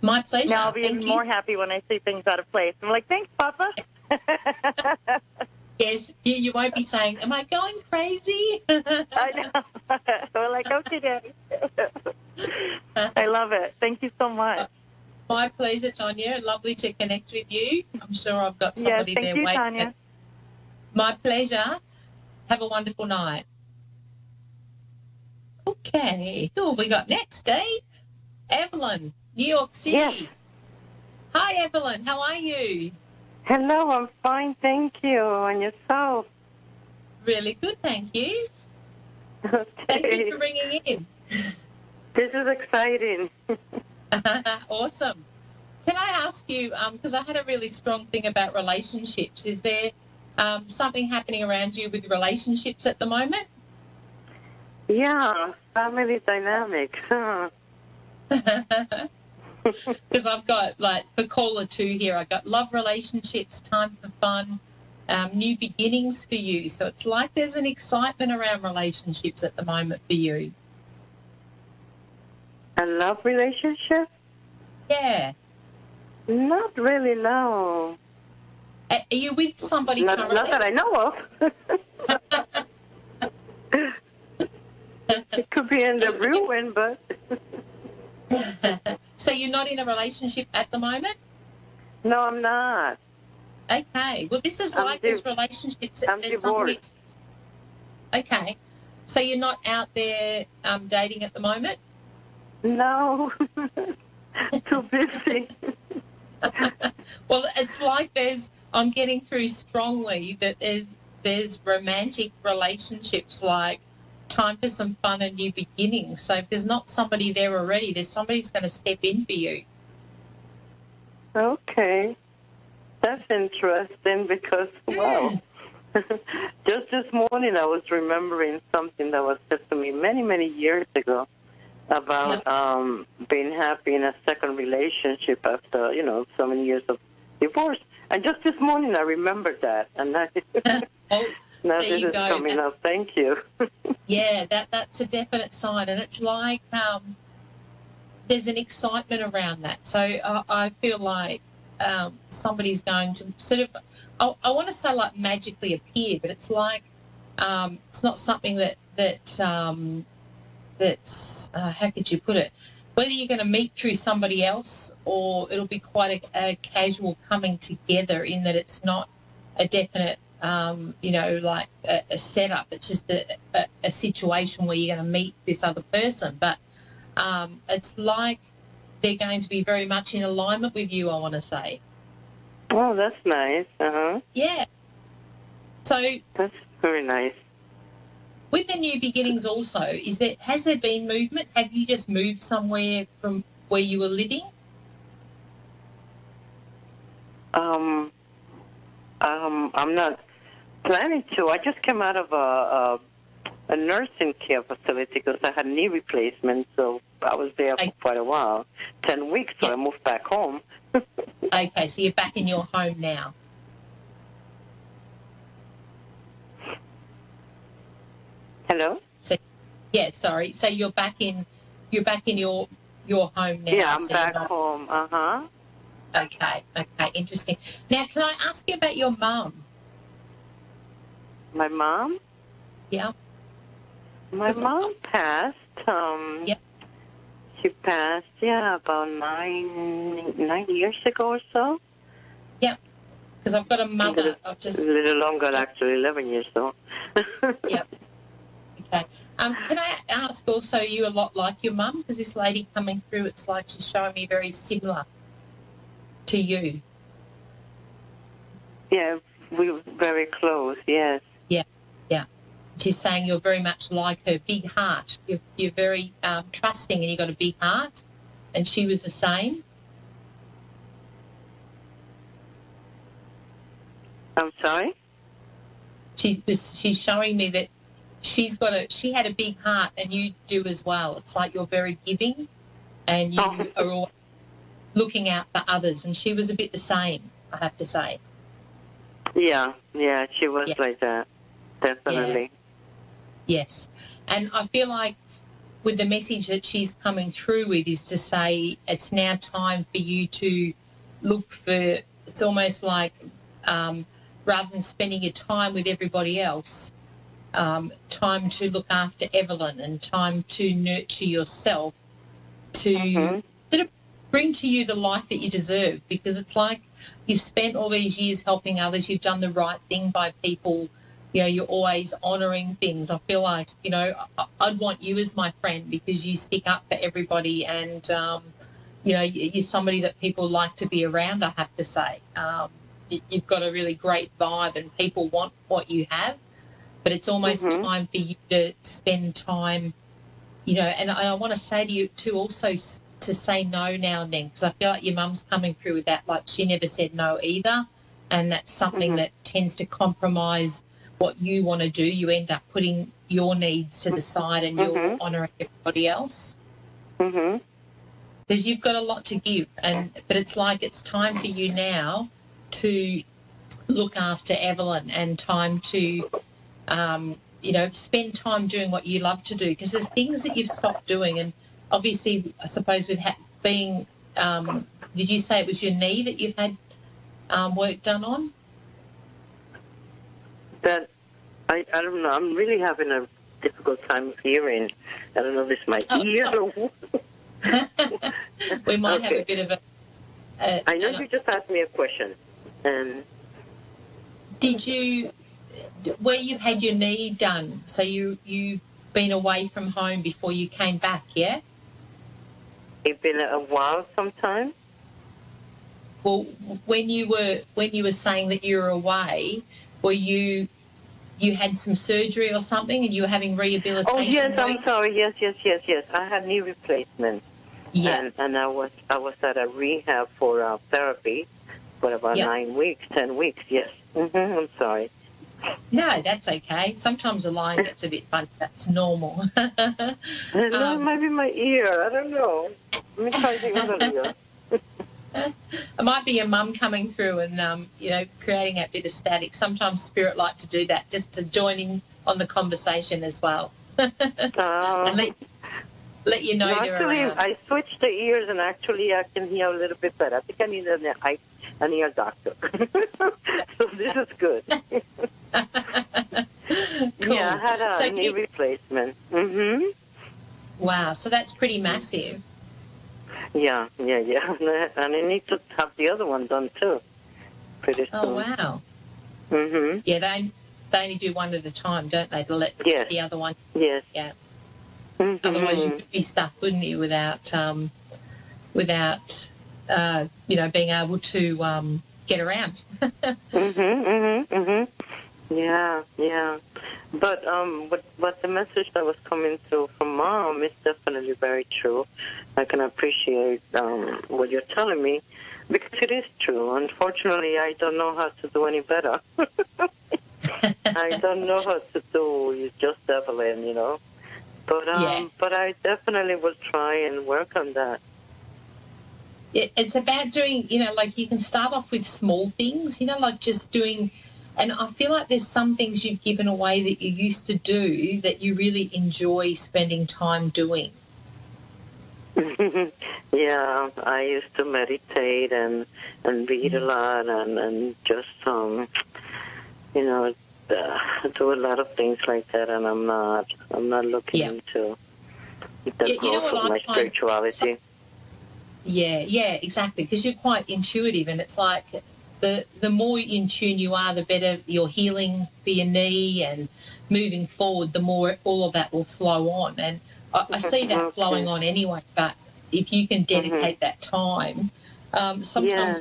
S5: My pleasure.
S6: Now I'll be even more happy when I see things out of place. I'm like, thanks, Papa.
S5: Yes, you won't be saying, am I going crazy?
S6: I know. We're like, okay, Daddy. I love it. Thank you so much.
S5: My pleasure, Tanya. Lovely to connect with you. I'm sure I've got somebody there waiting.
S6: Tanya.
S5: My pleasure. Have a wonderful night. Okay. Who have we got next, Dave? Evelyn, New York City.
S7: Yes.
S5: Hi, Evelyn. How are you?
S7: Hello, I'm fine, thank you. And yourself?
S5: Really good, thank you.
S7: Okay.
S5: Thank you for ringing in.
S7: This is exciting.
S5: Awesome. Can I ask you, because I had a really strong thing about relationships, is there something happening around you with relationships at the moment?
S7: Yeah, family dynamics.
S5: Because I've got, for caller 2 here, I've got love relationships, time for fun, new beginnings for you. So it's like there's an excitement around relationships at the moment for you.
S7: A love relationship?
S5: Yeah.
S7: Not really, no.
S5: Are you with somebody currently?
S7: Not that I know of. It could be in the ruin, but...
S5: So you're not in a relationship at the moment?
S7: No, I'm not.
S5: Okay. Well, this is like this relationships.
S7: I'm divorced.
S5: Okay. So you're not out there dating at the moment?
S7: No. Too busy.
S5: Well, it's like I'm getting through strongly that there's romantic relationships, like time for some fun and new beginnings. So if there's not somebody there already, there's somebody who's going to step in for you.
S7: Okay. That's interesting because, wow. Just this morning I was remembering something that was said to me many, many years ago about being happy in a second relationship after, so many years of divorce. And just this morning I remembered that. And now this is coming up. Thank you.
S5: Yeah, that's a definite sign. And it's like there's an excitement around that. So I feel like somebody's going to sort of, I want to say like magically appear, but it's like it's not something that's how could you put it? Whether you're going to meet through somebody else or it'll be quite a casual coming together in that it's not a definite, like a setup. It's just a situation where you're going to meet this other person. But it's like they're going to be very much in alignment with you, I want to say.
S7: Oh, that's nice. Uh-huh.
S5: Yeah. So
S7: that's very nice.
S5: With the new beginnings also, has there been movement? Have you just moved somewhere from where you were living?
S7: I'm not planning to. I just came out of a nursing care facility because I had knee replacement, so I was there for quite a while, 10 weeks, so I moved back home.
S5: Okay, so you're back in your home now.
S7: Hello?
S5: So you're back in your home now.
S7: Yeah, I'm back home. Uh-huh.
S5: Okay, interesting. Now, can I ask you about your mum?
S7: My mom?
S5: Yeah.
S7: My mom passed. She passed, about 9 years ago or so.
S5: Yep. Because I've got a mother.
S7: A little longer, actually, 11 years old.
S5: Yep. Okay. Can I ask also, are you a lot like your mum? Because this lady coming through, it's like she's showing me very similar to you.
S7: Yeah, we were very close, yes.
S5: Yeah. She's saying you're very much like her, big heart. You're very trusting and you've got a big heart, and she was the same.
S7: I'm sorry?
S5: She's showing me that she had a big heart, and you do as well. It's like you're very giving, and you are all looking out for others. And she was a bit the same, I have to say.
S7: Yeah, she was like that, definitely.
S5: Yeah. Yes, and I feel like with the message that she's coming through with is to say it's now time for you to look for. It's almost like rather than spending your time with everybody else. Time to look after Evelyn and time to nurture yourself to sort of bring to you the life that you deserve, because it's like you've spent all these years helping others, you've done the right thing by people, you're always honouring things. I feel like, I'd want you as my friend because you stick up for everybody and, you're somebody that people like to be around, I have to say. You've got a really great vibe and people want what you have. But it's almost time for you to spend time, and I want to say to you too also to say no now and then, because I feel like your mum's coming through with that, like she never said no either, and that's something that tends to compromise what you want to do. You end up putting your needs to the side and you're honouring everybody else. Because you've got a lot to give, but it's like it's time for you now to look after Evelyn and time to spend time doing what you love to do, because there's things that you've stopped doing. And obviously, I suppose with being, did you say it was your knee that you've had work done on?
S7: That, I don't know. I'm really having a difficult time hearing. I don't know if it's my ear or what.
S5: We might have a bit of a...
S7: I know you just asked me a question. And
S5: did you... Where you've had your knee done, so you been away from home before you came back, yeah?
S7: It's been a while sometime.
S5: Well, when you were saying that you were away, were you had some surgery or something and you were having rehabilitation?
S7: Oh, yes, I'm sorry. Yes. I had knee replacement.
S5: Yeah.
S7: And I was at a rehab for therapy for about 9 weeks, 10 weeks, yes. I'm sorry.
S5: No, that's okay. Sometimes the line gets a bit funny. That's normal.
S7: It might be my ear. I don't know. Let me try to think of the ear.
S5: It might be your mum coming through and, creating that bit of static. Sometimes Spirit like to do that just to join in on the conversation as well. And let you know they're
S7: actually,
S5: around.
S7: I switched the ears and actually I can hear a little bit better. I think I need an ear doctor. So this is good.
S5: Cool.
S7: Yeah, I had a knee replacement. Mm-hmm.
S5: Wow, so that's pretty massive.
S7: Yeah. And I need to have the other one done too. Pretty soon.
S5: Oh, wow.
S7: Mm-hmm.
S5: Yeah, they only do one at a time, don't they, to let the other one?
S7: Yes.
S5: Yeah.
S7: Mm-hmm.
S5: Otherwise you would be stuck, wouldn't you, without being able to get around.
S7: Yeah. But what the message that was coming through from Mom is definitely very true. I can appreciate what you're telling me because it is true. Unfortunately, I don't know how to do any better. I don't know how to do. It's just Evelyn, But but I definitely will try and work on that.
S5: It's about doing, like you can start off with small things, like just doing. And I feel like there's some things you've given away that you used to do that you really enjoy spending time doing.
S7: Yeah, I used to meditate and read a lot and just, do a lot of things like that. And I'm not looking into the growth of my spirituality.
S5: Yeah, exactly, because you're quite intuitive and it's like the more in tune you are, the better your healing for your knee and moving forward, the more all of that will flow on. And I see that flowing on anyway, but if you can dedicate that time, sometimes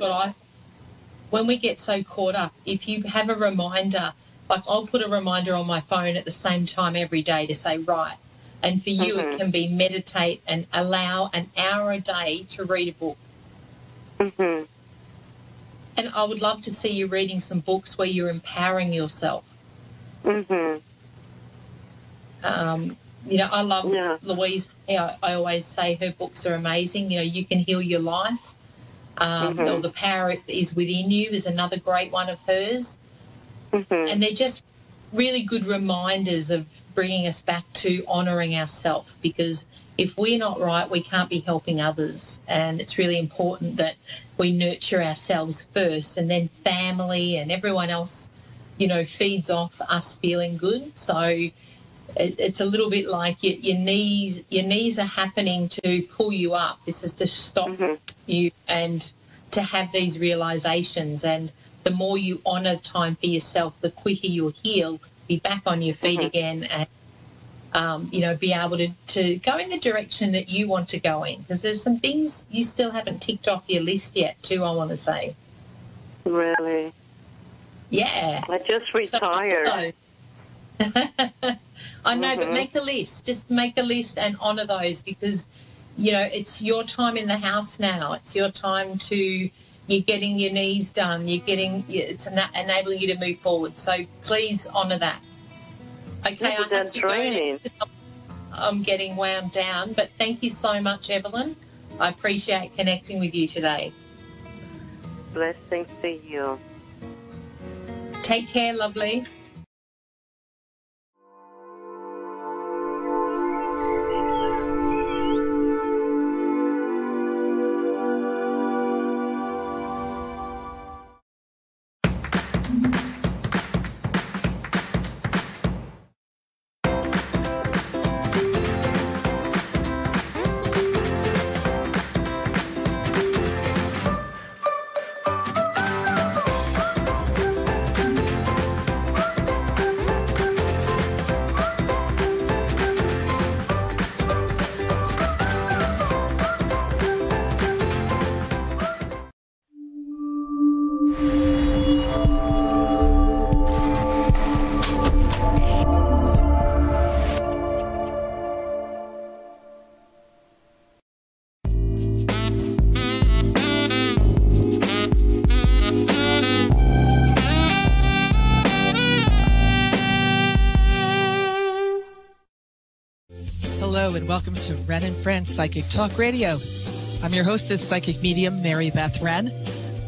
S5: when we get so caught up, if you have a reminder, like I'll put a reminder on my phone at the same time every day to say, right, and for you it can be meditate and allow an hour a day to read a book.
S7: Mm-hmm.
S5: And I would love to see you reading some books where you're empowering yourself.
S7: Mm-hmm.
S5: I love Louise. I always say her books are amazing. You can heal your life. Or The Power is Within You is another great one of hers. And they're just really good reminders of bringing us back to honouring ourselves, because if we're not right, we can't be helping others. And it's really important that we nurture ourselves first, and then family and everyone else, feeds off us feeling good. So it's a little bit like your knees are happening to pull you up. This is to stop you and to have these realizations. And the more you honour time for yourself, the quicker you'll heal, be back on your feet again, and be able to go in the direction that you want to go in, because there's some things you still haven't ticked off your list yet too, I want to say.
S7: Really?
S5: Yeah.
S7: I just retired.
S5: I know, but make a list. Just make a list and honour those, because, it's your time in the house now. It's your time you're getting your knees done. It's enabling you to move forward. So please honour that. Okay, I have to go now. I'm getting wound down, but thank you so much, Evelyn. I appreciate connecting with you today.
S7: Blessings to you.
S5: Take care, lovely.
S8: Hello and welcome to Wren and Friends Psychic Talk Radio. I'm your hostess, psychic medium Mary Beth Wren.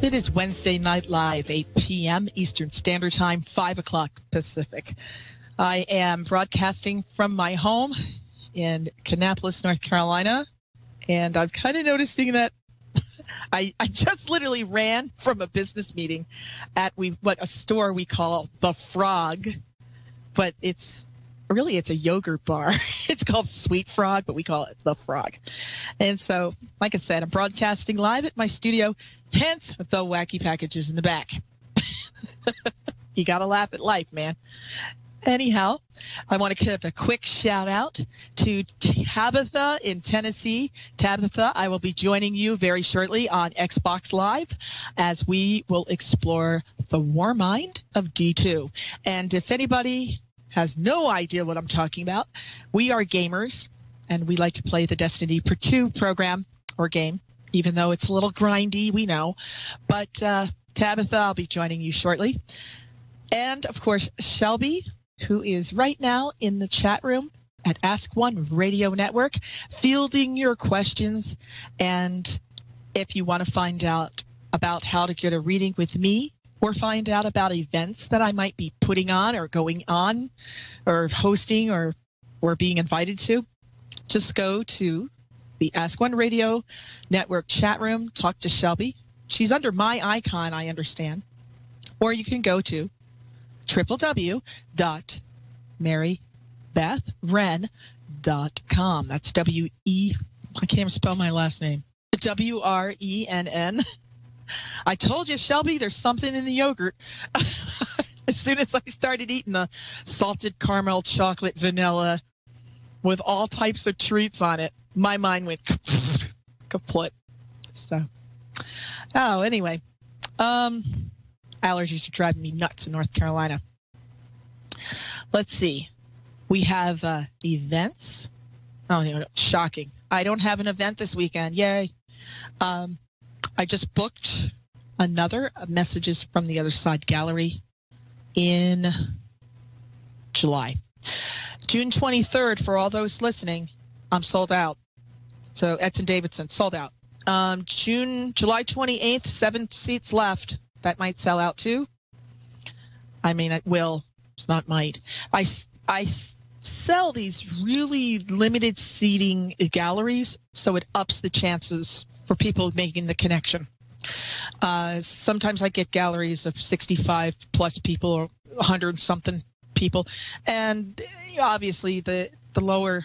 S8: It is Wednesday Night Live, 8 p.m. Eastern Standard Time, 5 o'clock Pacific. I am broadcasting from my home in Kannapolis, North Carolina, and I'm kind of noticing that I just literally ran from a business meeting at a store we call The Frog, but it's a yogurt bar. It's called Sweet Frog, but we call it The Frog. And so, like I said, I'm broadcasting live at my studio, hence the wacky packages in the back. You got to laugh at life, man. Anyhow, I want to give a quick shout out to Tabitha in Tennessee. Tabitha, I will be joining you very shortly on Xbox Live as we will explore the War Mind of D2. And if anybody has no idea what I'm talking about, we are gamers, and we like to play the Destiny 2 program or game, even though it's a little grindy, we know. But Tabitha, I'll be joining you shortly. And, of course, Shelby, who is right now in the chat room at Ask One Radio Network, fielding your questions. And if you want to find out about how to get a reading with me, or find out about events that I might be putting on or going on or hosting or being invited to, just go to the Ask One Radio Network chat room, talk to Shelby. She's under my icon, I understand. Or you can go to www.marybethwren.com. That's I can't even spell my last name. WRENN. I told you, Shelby, there's something in the yogurt. As soon as I started eating the salted caramel, chocolate, vanilla with all types of treats on it, my mind went kaput. So, anyway, allergies are driving me nuts in North Carolina. Let's see. We have events. Oh, shocking. I don't have an event this weekend. Yay. I just booked another Messages from the Other Side gallery in July. June 23rd, for all those listening, I'm sold out. So Edson Davidson, sold out. July 28th, 7 seats left. That might sell out too. I mean, it will. It's not might. I sell these really limited seating galleries, so it ups the chances for people making the connection. Sometimes I get galleries of 65 plus people or 100 something people, and obviously the lower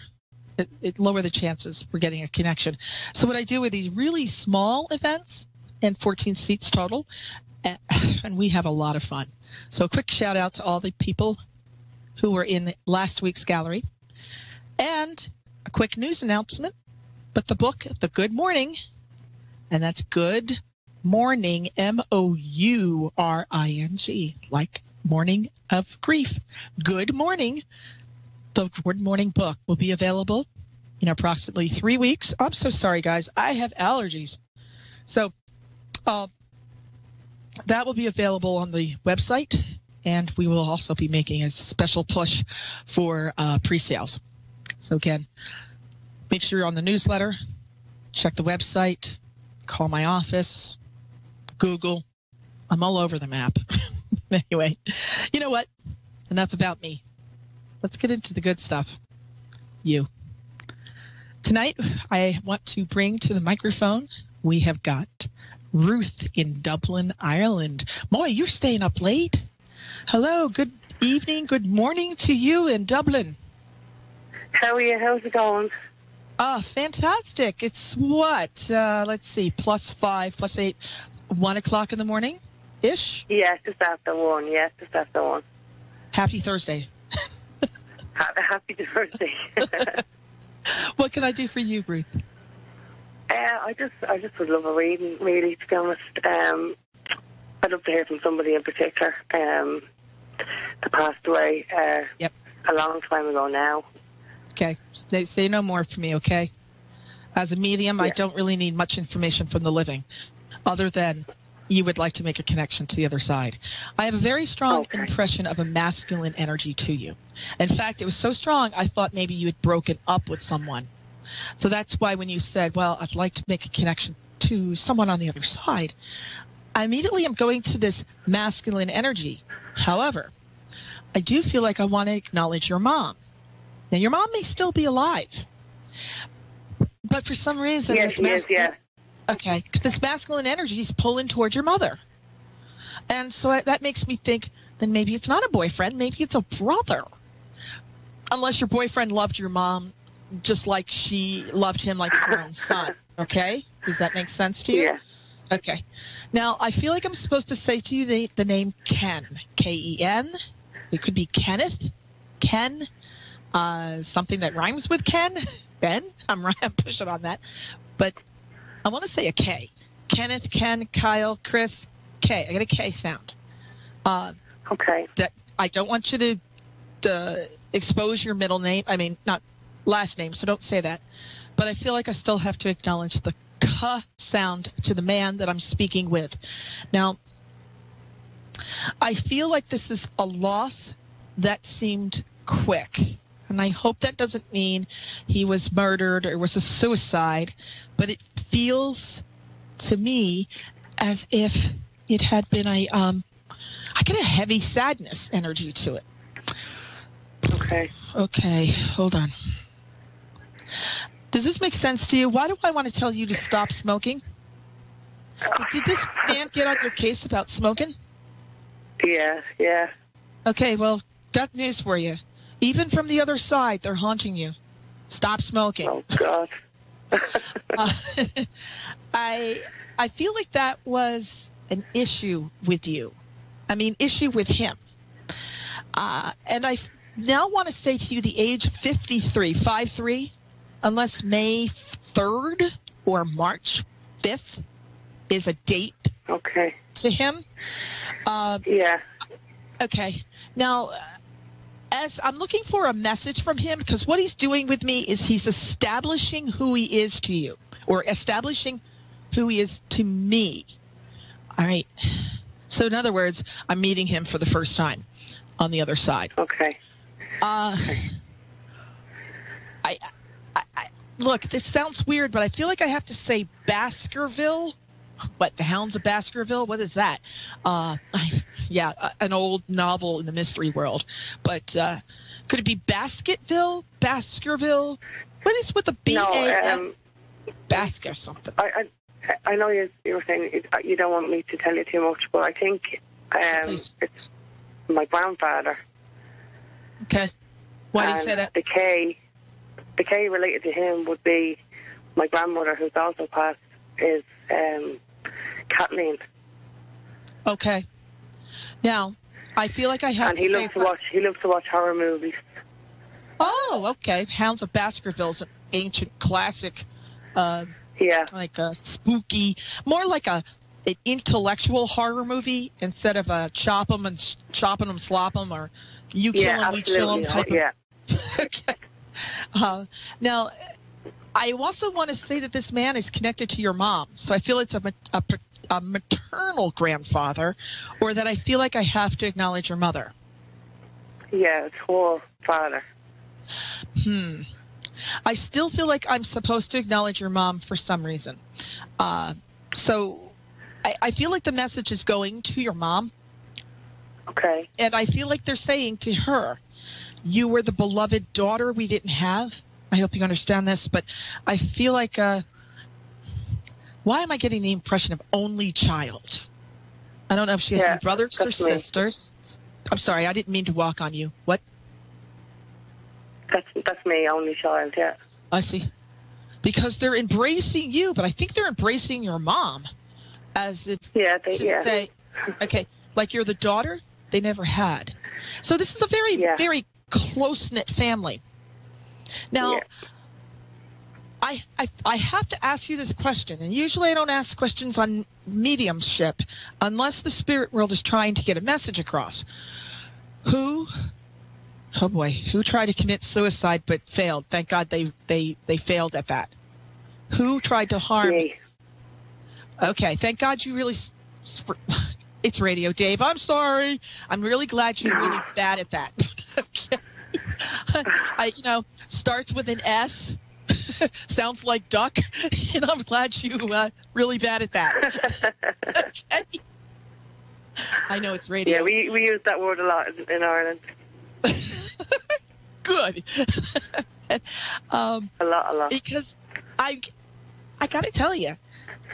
S8: it lower the chances for getting a connection. So what I do with these really small events, and 14 seats total, and we have a lot of fun. So a quick shout out to all the people who were in last week's gallery, and a quick news announcement. But the book, The Good Morning, and that's Good Morning, Mouring, like morning of grief. Good Morning. The Good Morning book will be available in approximately 3 weeks. I'm so sorry, guys. I have allergies. So that will be available on the website, and we will also be making a special push for pre-sales. So again, make sure you're on the newsletter, check the website, call my office, Google. I'm all over the map. Anyway, you know what? Enough about me. Let's get into the good stuff. You. Tonight, I want to bring to the microphone, we have got Ruth in Dublin, Ireland. Boy, you're staying up late. Hello, good evening, good morning to you in Dublin.
S7: How are you? How's it going?
S8: Fantastic. It's what? Let's see, +5, +8, 1 o'clock in the morning-ish?
S7: Yes, just after 1. Yes, just after 1.
S8: Happy Thursday.
S7: Happy Thursday.
S8: What can I do for you, Ruth?
S7: I just would love a reading, really, to be honest. I'd love to hear from somebody in particular that passed away a long time ago now.
S8: Okay. Say no more for me, okay? As a medium, I don't really need much information from the living, other than you would like to make a connection to the other side. I have a very strong impression of a masculine energy to you. In fact, it was so strong, I thought maybe you had broken up with someone. So that's why when you said, well, I'd like to make a connection to someone on the other side, I immediately am going to this masculine energy. However, I do feel like I want to acknowledge your mom. Now, your mom may still be alive, but for some reason, this masculine energy is pulling towards your mother. And so that makes me think, then maybe it's not a boyfriend, maybe it's a brother. Unless your boyfriend loved your mom just like she loved him like her own son. Okay? Does that make sense to you?
S7: Yeah.
S8: Okay. Now, I feel like I'm supposed to say to you the name Ken. K-E-N. It could be Kenneth. Ken. Something that rhymes with Ken. Ben. I'm pushing on that. But I want to say a K. Kenneth, Ken, Kyle, Chris, K. I got a K sound.
S7: Okay.
S8: That I don't want you to expose your middle name. I mean, not last name, so don't say that. But I feel like I still have to acknowledge the K sound to the man that I'm speaking with. Now, I feel like this is a loss that seemed quick. And I hope that doesn't mean he was murdered or was a suicide, but it feels to me as if it had been I get a heavy sadness energy to it. Okay, hold on. Does this make sense to you? Why do I want to tell you to stop smoking? Did this man get on your case about smoking?
S7: Yeah.
S8: Okay, well, got news for you. Even from the other side, they're haunting you. Stop smoking.
S7: Oh, God.
S8: I feel like that was an issue with you. I mean, issue with him. And I now want to say to you the age 53, 5'3", unless May 3rd or March 5th is a date to him.
S7: Yeah.
S8: Okay. Now, as I'm looking for a message from him, because what he's doing with me is he's establishing who he is to you, or establishing who he is to me. All right. So in other words, I'm meeting him for the first time on the other side.
S7: Okay.
S8: Look, this sounds weird, but I feel like I have to say Baskerville. What, the Hounds of Baskerville? What is that? An old novel in the mystery world. But could it be Basketville? Baskerville? What is with the B-A-N? Basker something.
S7: I know you were saying you don't want me to tell you too much, but I think it's my grandfather.
S8: Okay. Why do you say that?
S7: The K related to him would be my grandmother, who's also passed, is Kathleen.
S8: Okay. Now, I feel like I have
S7: and he loves to watch horror movies.
S8: Oh, okay. Hounds of Baskerville is an ancient classic. Like a spooky, more like an intellectual horror movie instead of a chop 'em and slop 'em, or you kill 'em, we chill 'em type of. Okay. Now, I also want to say that this man is connected to your mom, so I feel it's a maternal grandfather, or that I feel like I have to acknowledge your mother.
S7: Yeah, it's whole father.
S8: I still feel like I'm supposed to acknowledge your mom for some reason. So I feel like the message is going to your mom.
S7: Okay.
S8: And I feel like they're saying to her, you were the beloved daughter we didn't have. I hope you understand this, but I feel like, why am I getting the impression of only child? I don't know if she has any brothers or sisters. I'm sorry, I didn't mean to walk on you. What?
S7: That's me, only child, yeah.
S8: I see. Because they're embracing you, but I think they're embracing your mom. As if say, okay, like you're the daughter they never had. So this is a very, very close-knit family. Now, I have to ask you this question, and usually I don't ask questions on mediumship unless the spirit world is trying to get a message across. Who tried to commit suicide but failed? Thank God they failed at that. Who tried to harm?
S7: Me.
S8: Okay, thank God you really It's radio, Dave. I'm sorry. I'm really glad you're really bad at that. Okay. Starts with an S. Sounds like duck. And I'm glad you really bad at that. Okay. I know it's radio.
S7: Yeah, we use that word a lot in Ireland.
S8: Good.
S7: A lot.
S8: Because I got to tell you,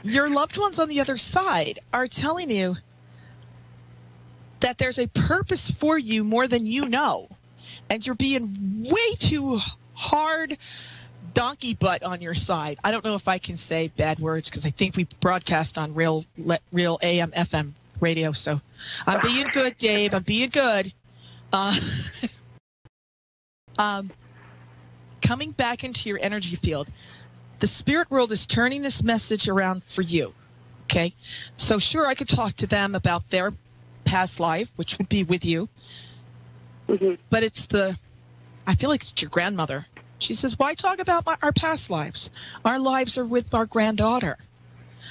S8: your loved ones on the other side are telling you that there's a purpose for you more than you know. And you're being way too hard donkey butt on your side. I don't know if I can say bad words because I think we broadcast on real AM, FM radio. So I'm being good, Dave. I'm being good. Coming back into your energy field, the spirit world is turning this message around for you. Okay? So sure, I could talk to them about their past life, which would be with you.
S7: Mm-hmm.
S8: But I feel like it's your grandmother. She says, why talk about our past lives? Our lives are with our granddaughter.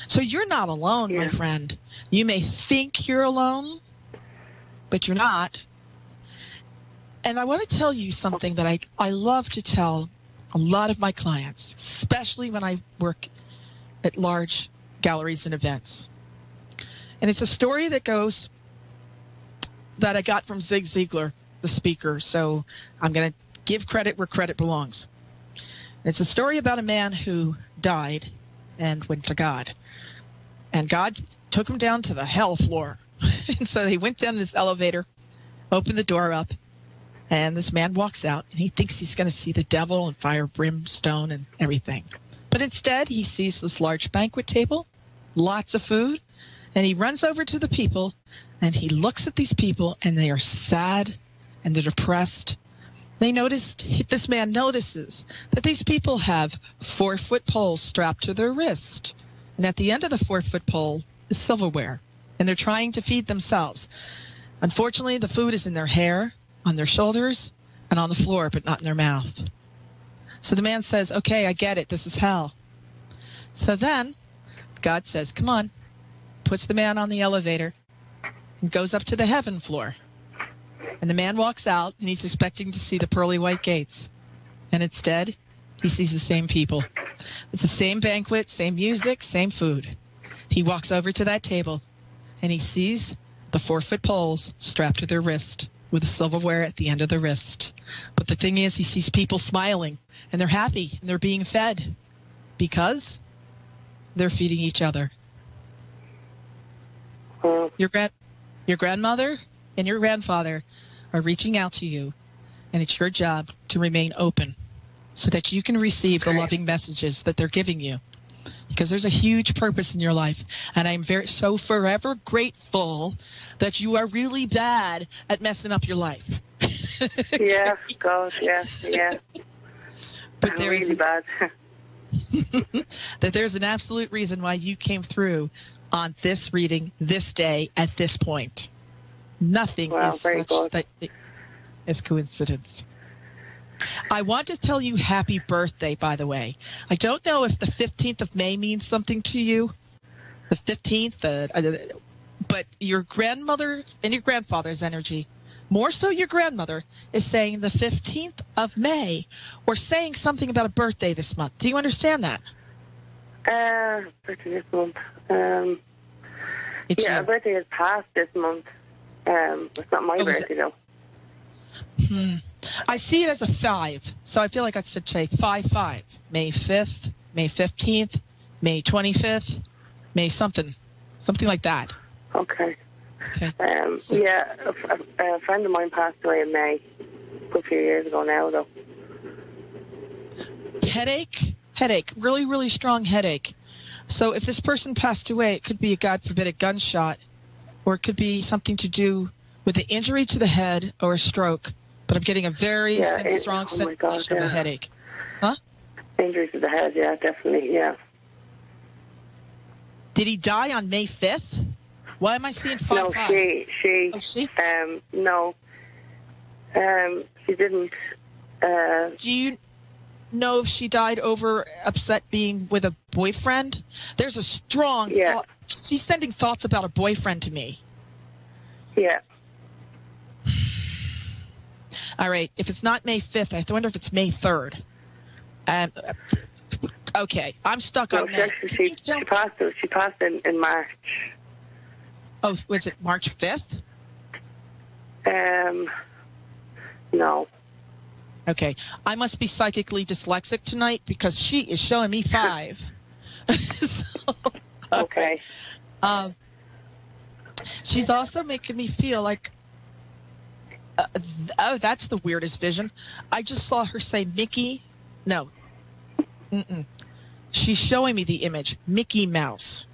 S8: So you're not alone, my friend. You may think you're alone, but you're not. And I want to tell you something that I love to tell a lot of my clients, especially when I work at large galleries and events. And it's a story that I got from Zig Ziglar, the speaker. So I'm going to give credit where credit belongs. It's a story about a man who died and went to God. And God took him down to the hell floor. And so he went down this elevator, opened the door up, and this man walks out, and he thinks he's going to see the devil and fire, brimstone, and everything. But instead, he sees this large banquet table, lots of food, and he runs over to the people, and he looks at these people, and they are sad, and they're depressed. This man notices that these people have 4-foot poles strapped to their wrist. And at the end of the 4-foot pole is silverware, and they're trying to feed themselves. Unfortunately, the food is in their hair, on their shoulders, and on the floor, but not in their mouth. So the man says, okay, I get it. This is hell. So then God says, come on, puts the man on the elevator and goes up to the heaven floor. And the man walks out, and he's expecting to see the pearly white gates. And instead, he sees the same people. It's the same banquet, same music, same food. He walks over to that table, and he sees the 4-foot poles strapped to their wrist with the silverware at the end of the wrist. But the thing is, he sees people smiling, and they're happy, and they're being fed because they're feeding each other. Your grandmother and your grandfather are reaching out to you, and it's your job to remain open so that you can receive the loving messages that they're giving you, because there's a huge purpose in your life. And I'm so forever grateful that you are really bad at messing up your life.
S7: Yeah, God, yeah.
S8: But
S7: I'm really bad.
S8: That there's an absolute reason why you came through on this reading, this day, at this point. Nothing is such as coincidence. I want to tell you happy birthday, by the way. I don't know if the 15th of May means something to you. The 15th, but your grandmother's and your grandfather's energy, more so your grandmother, is saying the 15th of May, or saying something about a birthday this month. Do you understand that?
S7: Birthday this month. A birthday is past this month. It's not my birthday, though.
S8: I see it as a 5, so I feel like I should say 5-5. May 5th, May 15th, May 25th, May something like that.
S7: Okay. A friend of mine passed away in May, a few years ago now, though.
S8: Headache, really, really strong headache. So if this person passed away, it could be, God forbid, a gunshot, or it could be something to do with an injury to the head or a stroke. But I'm getting a very strong sensation of a headache. Huh?
S7: Injury to the head, yeah, definitely, yeah.
S8: Did he die on May 5th? Why am I seeing 5-5?
S7: No, she.
S8: Oh, she?
S7: No. She didn't.
S8: know if she died over upset being with a boyfriend. There's a strong thought. She's sending thoughts about a boyfriend to me.
S7: Yeah.
S8: All right. If it's not May 5th, I wonder if it's May 3rd. Okay. I'm stuck on May.
S7: She passed in March.
S8: Oh, was it March 5th?
S7: No.
S8: Okay. I must be psychically dyslexic tonight because she is showing me 5. So,
S7: okay.
S8: She's also making me feel like, that's the weirdest vision. I just saw her say Mickey. No. She's showing me the image, Mickey Mouse.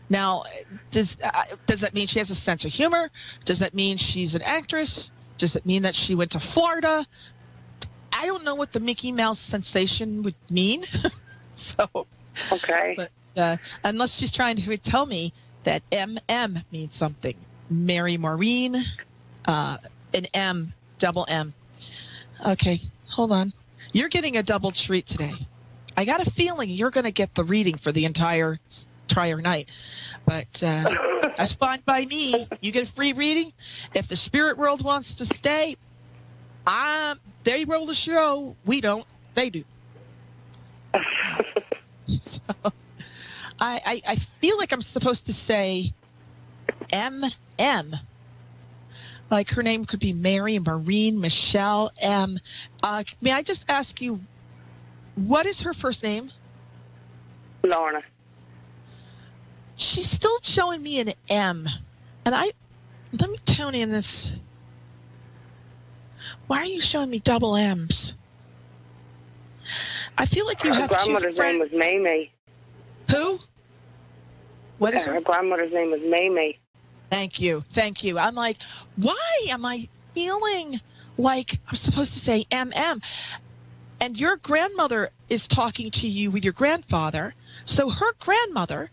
S8: Now, does that mean she has a sense of humor? Does that mean she's an actress? Does it mean that she went to Florida? I don't know what the Mickey Mouse sensation would mean. So,
S7: okay.
S8: But unless she's trying to tell me that MM means something. Mary Maureen, an M, double M. Okay, hold on. You're getting a double treat today. I got a feeling you're going to get the reading for the entire night. But that's fine by me. You get a free reading. If the spirit world wants to stay, they roll the show. We don't. They do. So I feel like I'm supposed to say MM. Like her name could be Mary, Maureen, Michelle, M. May I just ask you, what is her first name?
S7: Lorna.
S8: She's still showing me an M. And let me tune in this. Why are you showing me double M's? I feel like you have
S7: her grandmother's name was Mamie.
S8: Who? What is her?
S7: Her grandmother's name was Mamie.
S8: Thank you. I'm like, why am I feeling like I'm supposed to say MM? And your grandmother is talking to you with your grandfather. So her grandmother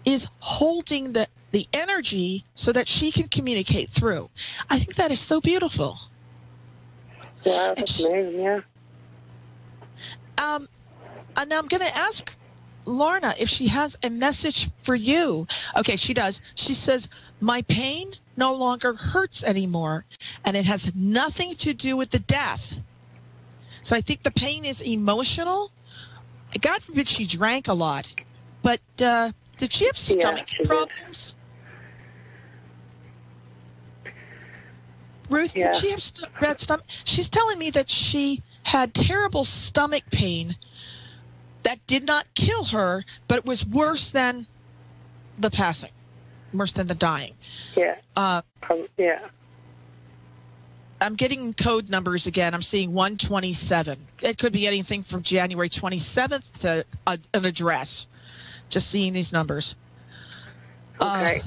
S8: is holding the energy so that she can communicate through. I think that is so beautiful.
S7: Yeah, that's amazing, yeah.
S8: And I'm going to ask Lorna if she has a message for you. Okay, she does. She says, my pain no longer hurts anymore, and it has nothing to do with the death. So I think the pain is emotional. God forbid she drank a lot. But did she have stomach problems? Did. Ruth, did she have bad stomach? She's telling me that she had terrible stomach pain that did not kill her, but it was worse than the passing, worse than the dying.
S7: Yeah. Yeah.
S8: I'm getting code numbers again. I'm seeing 127. It could be anything from January 27th to an address. Just seeing these numbers.
S7: Okay.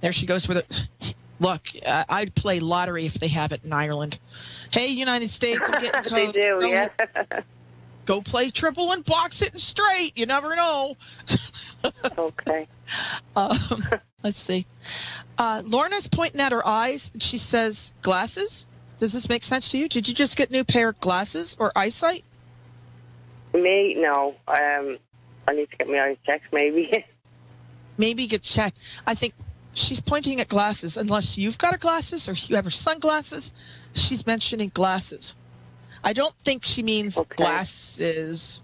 S8: There she goes with it. Look, I'd play lottery if they have it in Ireland. Hey, United States, I'm getting codes.
S7: They do, yeah.
S8: Go play triple and box it straight. You never know.
S7: Okay.
S8: Let's see. Lorna's pointing at her eyes. She says, glasses? Does this make sense to you? Did you just get a new pair of glasses or eyesight?
S7: Me? No. I need to get my eyes checked, maybe.
S8: Maybe get checked. I think she's pointing at glasses. Unless you've got her glasses or you have her sunglasses, she's mentioning glasses. I don't think she means glasses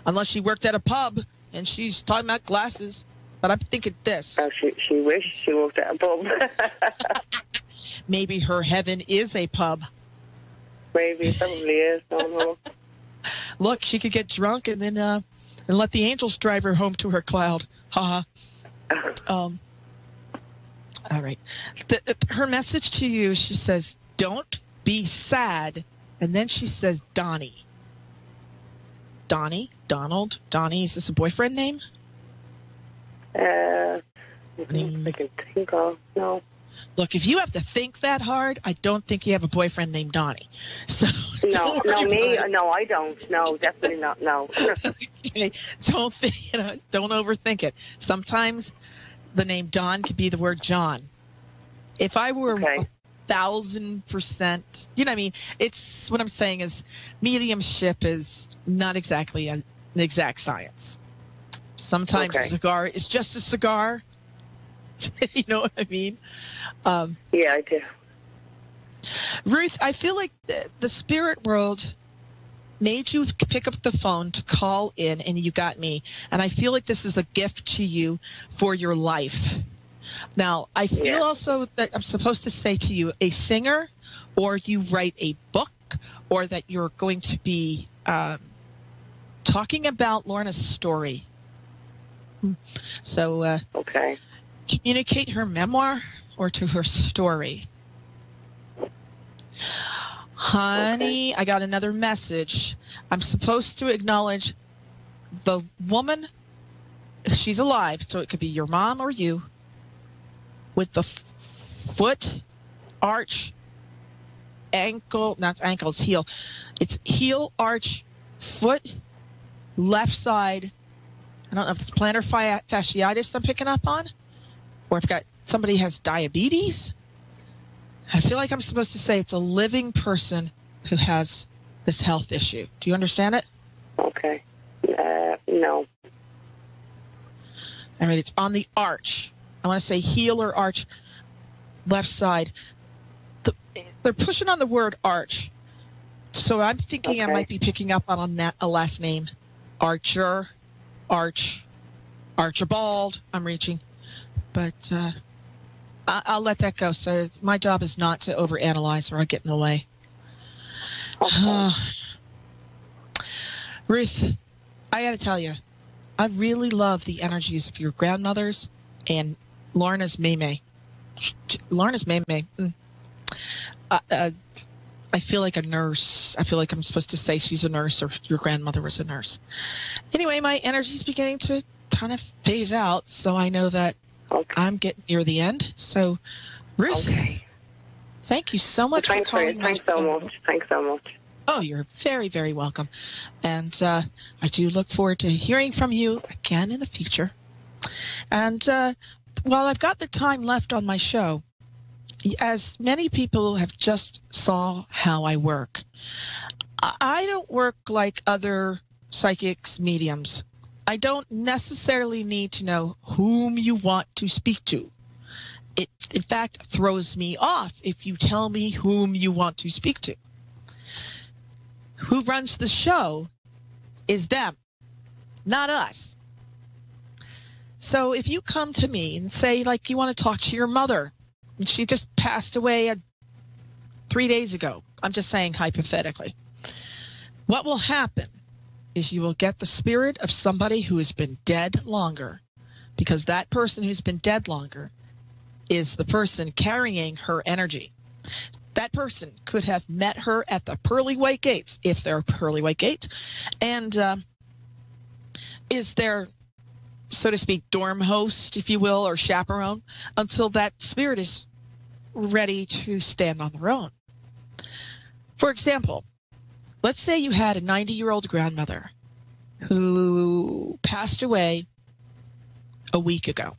S8: unless she worked at a pub and she's talking about glasses. But I'm thinking this.
S7: Oh, she wished she worked at a pub.
S8: Maybe her heaven is a pub.
S7: Maybe it probably is. I don't know.
S8: Look, she could get drunk and then and let the angels drive her home to her cloud. Ha ha. All right. Her message to you, she says, don't be sad. And then she says, Donnie. Donnie? Donald? Donnie? Is this a boyfriend name?
S7: I can think of. No.
S8: Look, if you have to think that hard, I don't think you have a boyfriend named Donnie. So
S7: no, me? No, I don't. No, definitely not. No.
S8: Okay. Don't overthink it. Sometimes the name Don could be the word John. If I were 1,000%. You know what I mean? It's what I'm saying is mediumship is not exactly an exact science. Sometimes a cigar is just a cigar. You know what I mean?
S7: Yeah, I do.
S8: Ruth, I feel like the spirit world made you pick up the phone to call in, and you got me. And I feel like this is a gift to you for your life. Now, I feel also that I'm supposed to say to you, a singer, or you write a book, or that you're going to be talking about Lorna's story. So, communicate her memoir or to her story. Honey, I got another message. I'm supposed to acknowledge the woman. She's alive, so it could be your mom or you, with the foot, arch, ankle, not ankle, it's heel. It's heel, arch, foot, left side. I don't know if it's plantar fasciitis I'm picking up on, or if somebody has diabetes. I feel like I'm supposed to say it's a living person who has this health issue. Do you understand it?
S7: Okay. No.
S8: I mean, it's on the arch. I want to say heel or arch, left side. They're pushing on the word arch. So I'm thinking I might be picking up on that a last name. Archer, Arch, Archibald. I'm reaching. But I'll let that go. So my job is not to overanalyze, or I'll get in the way. Ruth, I got to tell you, I really love the energies of your grandmothers and Lorna's Maymay. Lorna's Maymay. I feel like a nurse. I feel like I'm supposed to say she's a nurse, or your grandmother was a nurse. Anyway, my energy's beginning to kind of phase out, so I know that I'm getting near the end. So, Ruth, thank you so much for calling.
S7: Thanks so much.
S8: Oh, you're very, very welcome. And I do look forward to hearing from you again in the future. And while I've got the time left on my show, as many people have just saw how I work, I don't work like other psychics, mediums. I don't necessarily need to know whom you want to speak to. It, in fact, throws me off if you tell me whom you want to speak to. Who runs the show is them, not us. So if you come to me and say, like, you want to talk to your mother, and she just passed away 3 days ago, I'm just saying hypothetically, what will happen is you will get the spirit of somebody who has been dead longer, because that person who's been dead longer is the person carrying her energy. That person could have met her at the pearly white gates, if they're pearly white gates, and is their, so to speak, dorm host, if you will, or chaperone, until that spirit is ready to stand on their own. For example, let's say you had a 90-year-old grandmother who passed away a week ago.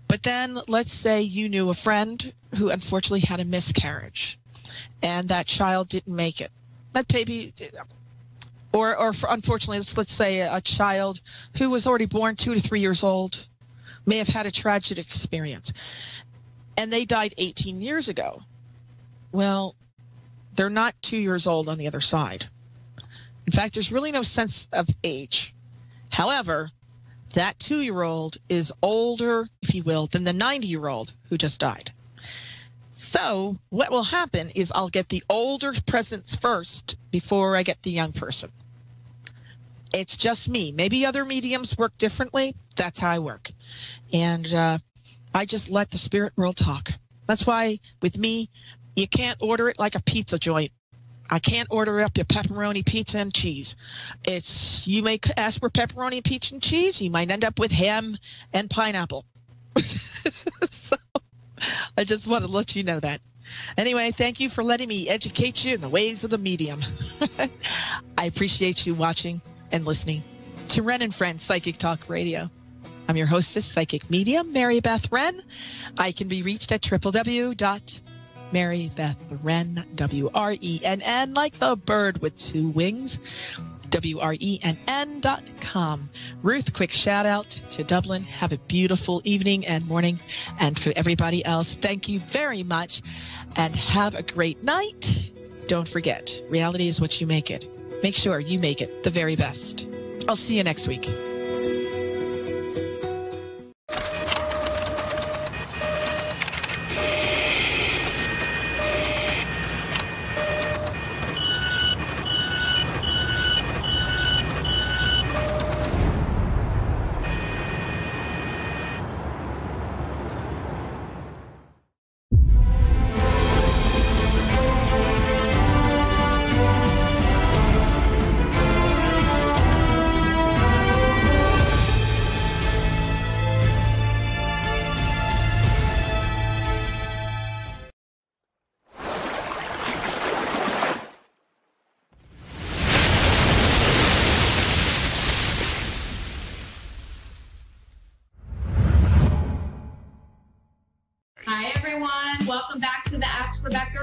S8: But then let's say you knew a friend who unfortunately had a miscarriage, and that child didn't make it. That baby, or unfortunately, let's say a child who was already born 2 to 3 years old may have had a tragic experience, and they died 18 years ago. Well, they're not 2 years old on the other side. In fact, there's really no sense of age. However, that 2-year-old is older, if you will, than the 90-year-old who just died. So what will happen is I'll get the older presence first before I get the young person. It's just me. Maybe other mediums work differently. That's how I work. And I just let the spirit world talk. That's why with me, you can't order it like a pizza joint. I can't order up your pepperoni, pizza, and cheese. You may ask for pepperoni, pizza, and cheese. You might end up with ham and pineapple. So I just want to let you know that. Anyway, thank you for letting me educate you in the ways of the medium. I appreciate you watching and listening to Wren and Friends Psychic Talk Radio. I'm your hostess, psychic medium, Mary Beth Wren. I can be reached at www.marybethwren.com. Mary Beth Wren, WRENN, like the bird with two wings, WRENN.com. Ruth, quick shout out to Dublin. Have a beautiful evening and morning. And for everybody else, thank you very much and have a great night. Don't forget, reality is what you make it. Make sure you make it the very best. I'll see you next week.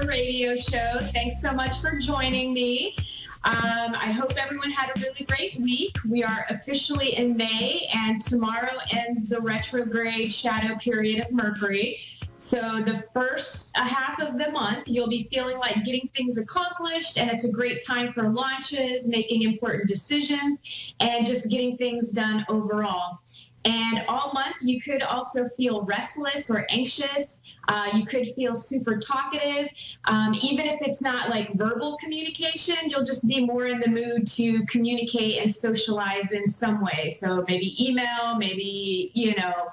S9: Radio show. Thanks so much for joining me. I hope everyone had a really great week. We are officially in May, and tomorrow ends the retrograde shadow period of Mercury. So the first half of the month, you'll be feeling like getting things accomplished, and it's a great time for launches, making important decisions, and just getting things done overall. And all month, you could also feel restless or anxious. You could feel super talkative. Even if it's not like verbal communication, you'll just be more in the mood to communicate and socialize in some way. So maybe email, maybe,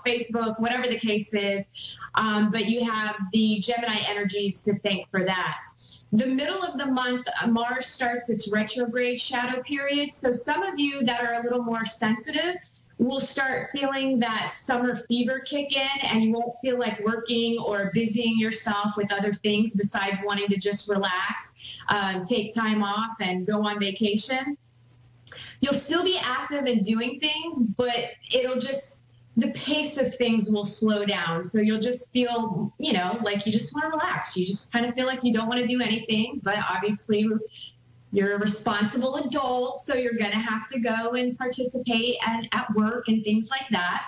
S9: Facebook, whatever the case is. But you have the Gemini energies to thank for that. The middle of the month, Mars starts its retrograde shadow period. So some of you that are a little more sensitive will start feeling that summer fever kick in, and you won't feel like working or busying yourself with other things besides wanting to just relax, take time off and go on vacation. You'll still be active and doing things, but the pace of things will slow down. So you'll just feel, like you just want to relax. You just kind of feel like you don't want to do anything, but obviously you're a responsible adult, so you're going to have to go and participate at work and things like that.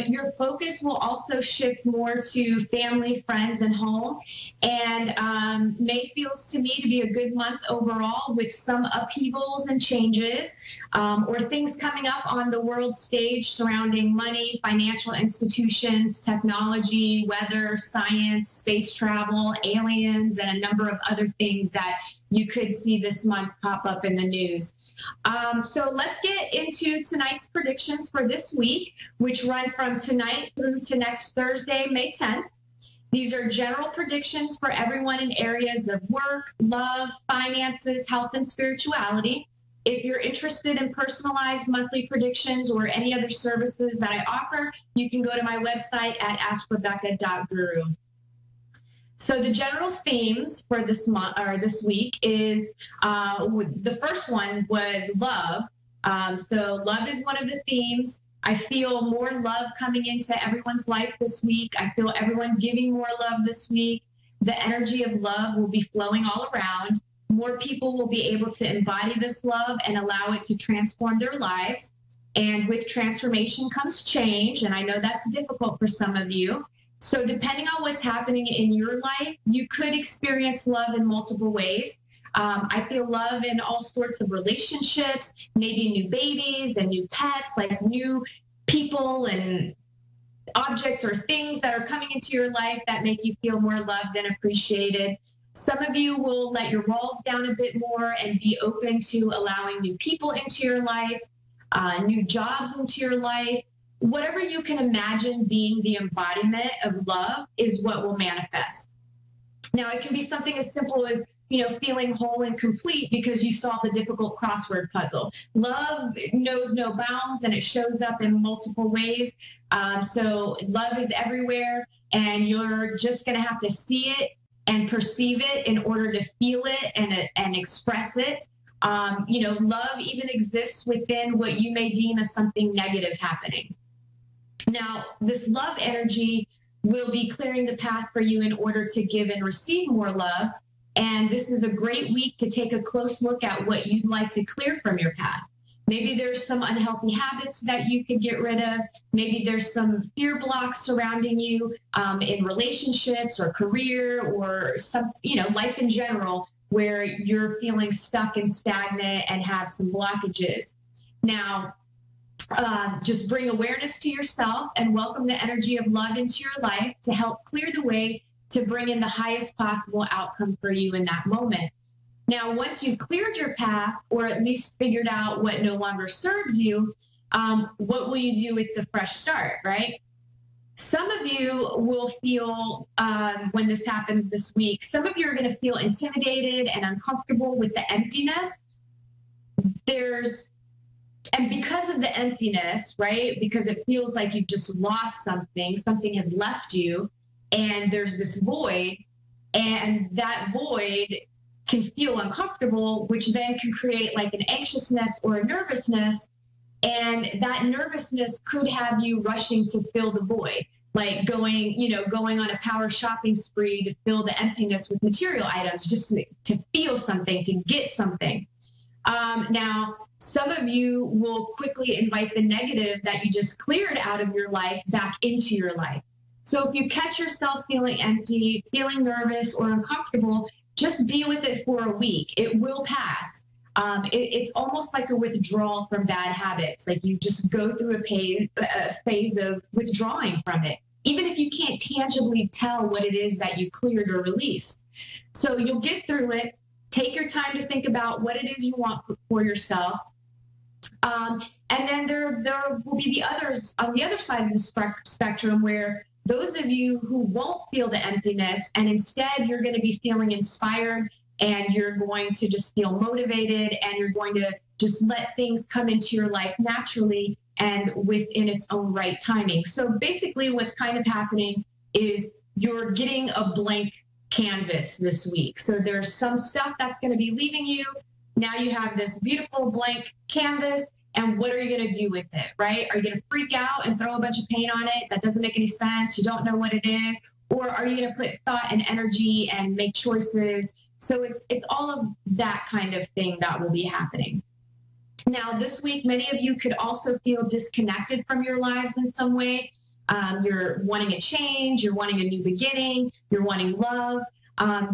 S9: Your focus will also shift more to family, friends, and home. And May feels to me to be a good month overall, with some upheavals and changes, or things coming up on the world stage surrounding money, financial institutions, technology, weather, science, space travel, aliens, and a number of other things that you could see this month pop up in the news. So let's get into tonight's predictions for this week, which run from tonight through to next Thursday, May 10th. These are general predictions for everyone in areas of work, love, finances, health, and spirituality. If you're interested in personalized monthly predictions or any other services that I offer, you can go to my website at askrebecca.guru. So the general themes for this month or this week is the first one was love. So love is one of the themes. I feel more love coming into everyone's life this week. I feel everyone giving more love this week. The energy of love will be flowing all around. More people will be able to embody this love and allow it to transform their lives. And with transformation comes change. And I know that's difficult for some of you. So depending on what's happening in your life, you could experience love in multiple ways. I feel love in all sorts of relationships, maybe new babies and new pets, like new people and objects or things that are coming into your life that make you feel more loved and appreciated. Some of you will let your walls down a bit more and be open to allowing new people into your life, new jobs into your life. Whatever you can imagine being the embodiment of love is what will manifest. Now, it can be something as simple as, feeling whole and complete because you solved a difficult crossword puzzle. Love knows no bounds, and it shows up in multiple ways. So love is everywhere, and you're just going to have to see it and perceive it in order to feel it and express it. Love even exists within what you may deem as something negative happening. Now, this love energy will be clearing the path for you in order to give and receive more love. And this is a great week to take a close look at what you'd like to clear from your path. Maybe there's some unhealthy habits that you could get rid of. Maybe there's some fear blocks surrounding you in relationships or career or some, life in general, where you're feeling stuck and stagnant and have some blockages. Now, just bring awareness to yourself and welcome the energy of love into your life to help clear the way to bring in the highest possible outcome for you in that moment. Now, once you've cleared your path, or at least figured out what no longer serves you, what will you do with the fresh start, right? Some of you will feel, when this happens this week, some of you are going to feel intimidated and uncomfortable with the emptiness. And because of the emptiness, right, because it feels like you've just lost something, something has left you, and there's this void, and that void can feel uncomfortable, which then can create like an anxiousness or a nervousness. And that nervousness could have you rushing to fill the void, like going on a power shopping spree to fill the emptiness with material items, just to feel something, to get something. Now, some of you will quickly invite the negative that you just cleared out of your life back into your life. So if you catch yourself feeling empty, feeling nervous or uncomfortable, just be with it for a week. It will pass. It's almost like a withdrawal from bad habits. Like you just go through a phase of withdrawing from it, even if you can't tangibly tell what it is that you cleared or released. So you'll get through it. Take your time to think about what it is you want for yourself. And then there will be the others on the other side of the spectrum, where those of you who won't feel the emptiness, and instead you're going to be feeling inspired, and you're going to just feel motivated, and you're going to just let things come into your life naturally and within its own right timing. So basically what's kind of happening is you're getting a blank canvas this week. So there's some stuff that's going to be leaving you. Now you have this beautiful blank canvas. And what are you going to do with it, right? Are you going to freak out and throw a bunch of paint on it? That doesn't make any sense. You don't know what it is. Or are you going to put thought and energy and make choices? So it's all of that kind of thing that will be happening. Now, this week, many of you could also feel disconnected from your lives in some way. You're wanting a change. You're wanting a new beginning. You're wanting love.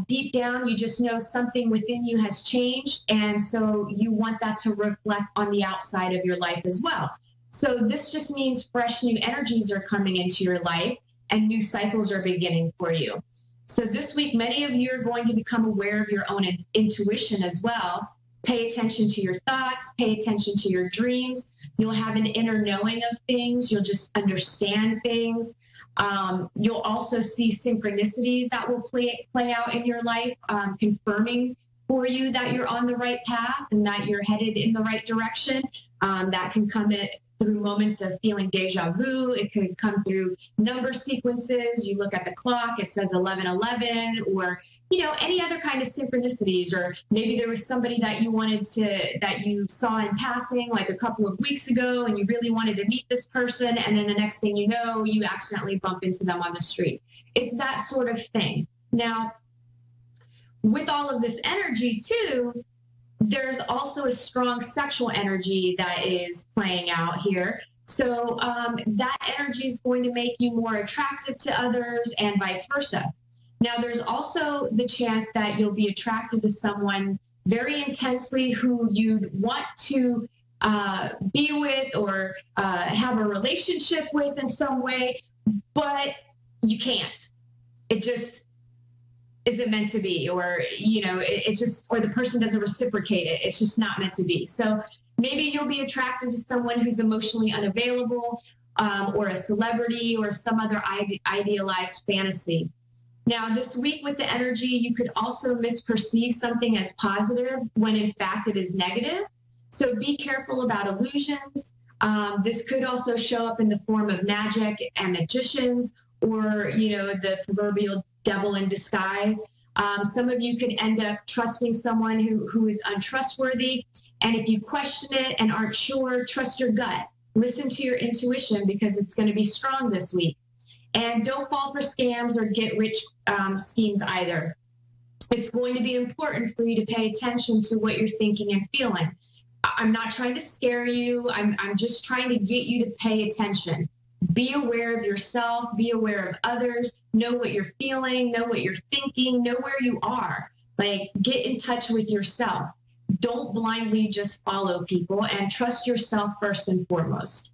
S9: Deep down, you just know something within you has changed, and so you want that to reflect on the outside of your life as well. So this just means fresh new energies are coming into your life, and new cycles are beginning for you. So this week, many of you are going to become aware of your own intuition as well. Pay attention to your thoughts, pay attention to your dreams. You'll have an inner knowing of things. You'll just understand things. You'll also see synchronicities that will play out in your life, confirming for you that you're on the right path and that you're headed in the right direction. That can come through moments of feeling deja vu. It could come through number sequences. You look at the clock, it says 11:11, or any other kind of synchronicities, or maybe there was somebody that you saw in passing like a couple of weeks ago, and you really wanted to meet this person, and then the next thing you know, you accidentally bump into them on the street. It's that sort of thing. Now, with all of this energy too, there's also a strong sexual energy that is playing out here. So that energy is going to make you more attractive to others and vice versa. Now, there's also the chance that you'll be attracted to someone very intensely who you'd want to be with or have a relationship with in some way, but you can't. It just isn't meant to be, or, it's just, or the person doesn't reciprocate it. It's just not meant to be. So maybe you'll be attracted to someone who's emotionally unavailable, or a celebrity or some other idealized fantasy. Now, this week with the energy, you could also misperceive something as positive when in fact it is negative. So be careful about illusions. This could also show up in the form of magic and magicians, or, the proverbial devil in disguise. Some of you could end up trusting someone who is untrustworthy. And if you question it and aren't sure, trust your gut. Listen to your intuition, because it's going to be strong this week. And don't fall for scams or get rich schemes either. It's going to be important for you to pay attention to what you're thinking and feeling. I'm not trying to scare you. I'm just trying to get you to pay attention. Be aware of yourself, be aware of others, know what you're feeling, know what you're thinking, know where you are. Like, get in touch with yourself. Don't blindly just follow people, and trust yourself first and foremost.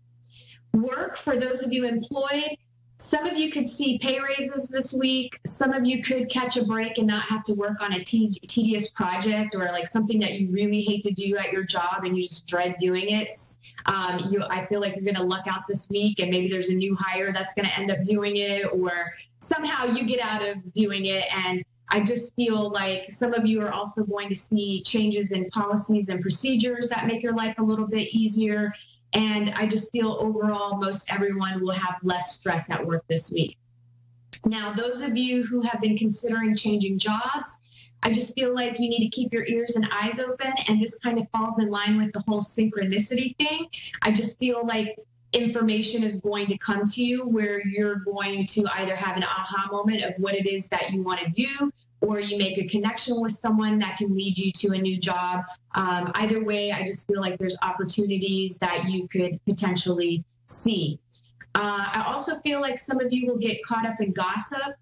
S9: Work, for those of you employed, some of you could see pay raises this week. Some of you could catch a break and not have to work on a tedious project or like something that you really hate to do at your job and you just dread doing it. I feel like you're going to luck out this week, and maybe there's a new hire that's going to end up doing it, or somehow you get out of doing it. And I just feel like some of you are also going to see changes in policies and procedures that make your life a little bit easier. And I just feel overall, most everyone will have less stress at work this week. Now, those of you who have been considering changing jobs, I just feel like you need to keep your ears and eyes open. And this kind of falls in line with the whole synchronicity thing. I just feel like information is going to come to you where you're going to either have an aha moment of what it is that you want to do, or you make a connection with someone that can lead you to a new job. Either way, I just feel like there's opportunities that you could potentially see. I also feel like some of you will get caught up in gossip.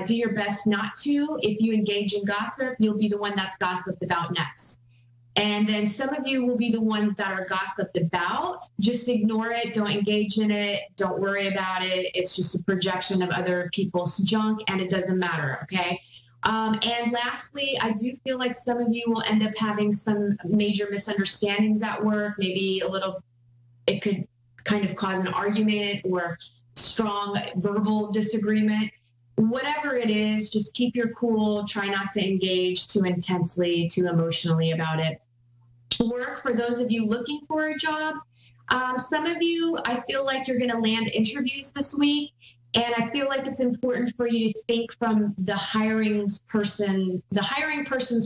S9: Do your best not to. If you engage in gossip, you'll be the one that's gossiped about next. And then some of you will be the ones that are gossiped about. Just ignore it. Don't engage in it. Don't worry about it. It's just a projection of other people's junk, and it doesn't matter, okay? And lastly, I do feel like some of you will end up having some major misunderstandings at work. Maybe it could kind of cause an argument or strong verbal disagreement. Whatever it is, just keep your cool. Try not to engage too intensely, too emotionally about it. Work, for those of you looking for a job, some of you, I feel like you're going to land interviews this week. And I feel like it's important for you to think from the hiring person's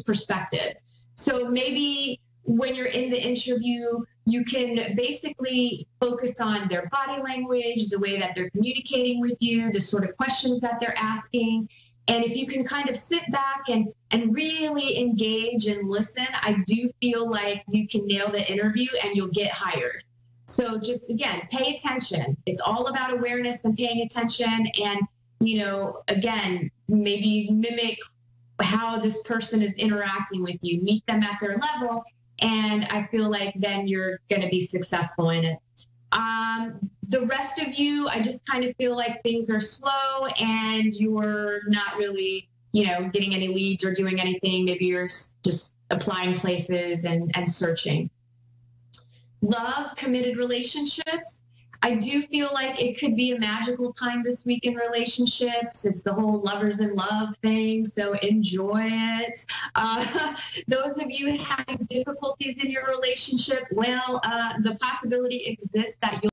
S9: perspective. So maybe when you're in the interview, you can basically focus on their body language, the way that they're communicating with you, the sort of questions that they're asking. And if you can kind of sit back and really engage and listen, I do feel like you can nail the interview and you'll get hired. So just, again, pay attention. It's all about awareness and paying attention. And, again, maybe mimic how this person is interacting with you. Meet them at their level. And I feel like then you're going to be successful in it. The rest of you, I just kind of feel like things are slow and you're not really, getting any leads or doing anything. Maybe you're just applying places and searching. Love, committed relationships. I do feel like it could be a magical time this week in relationships. It's the whole lovers in love thing, so enjoy it. Those of you having difficulties in your relationship, well, the possibility exists that you'll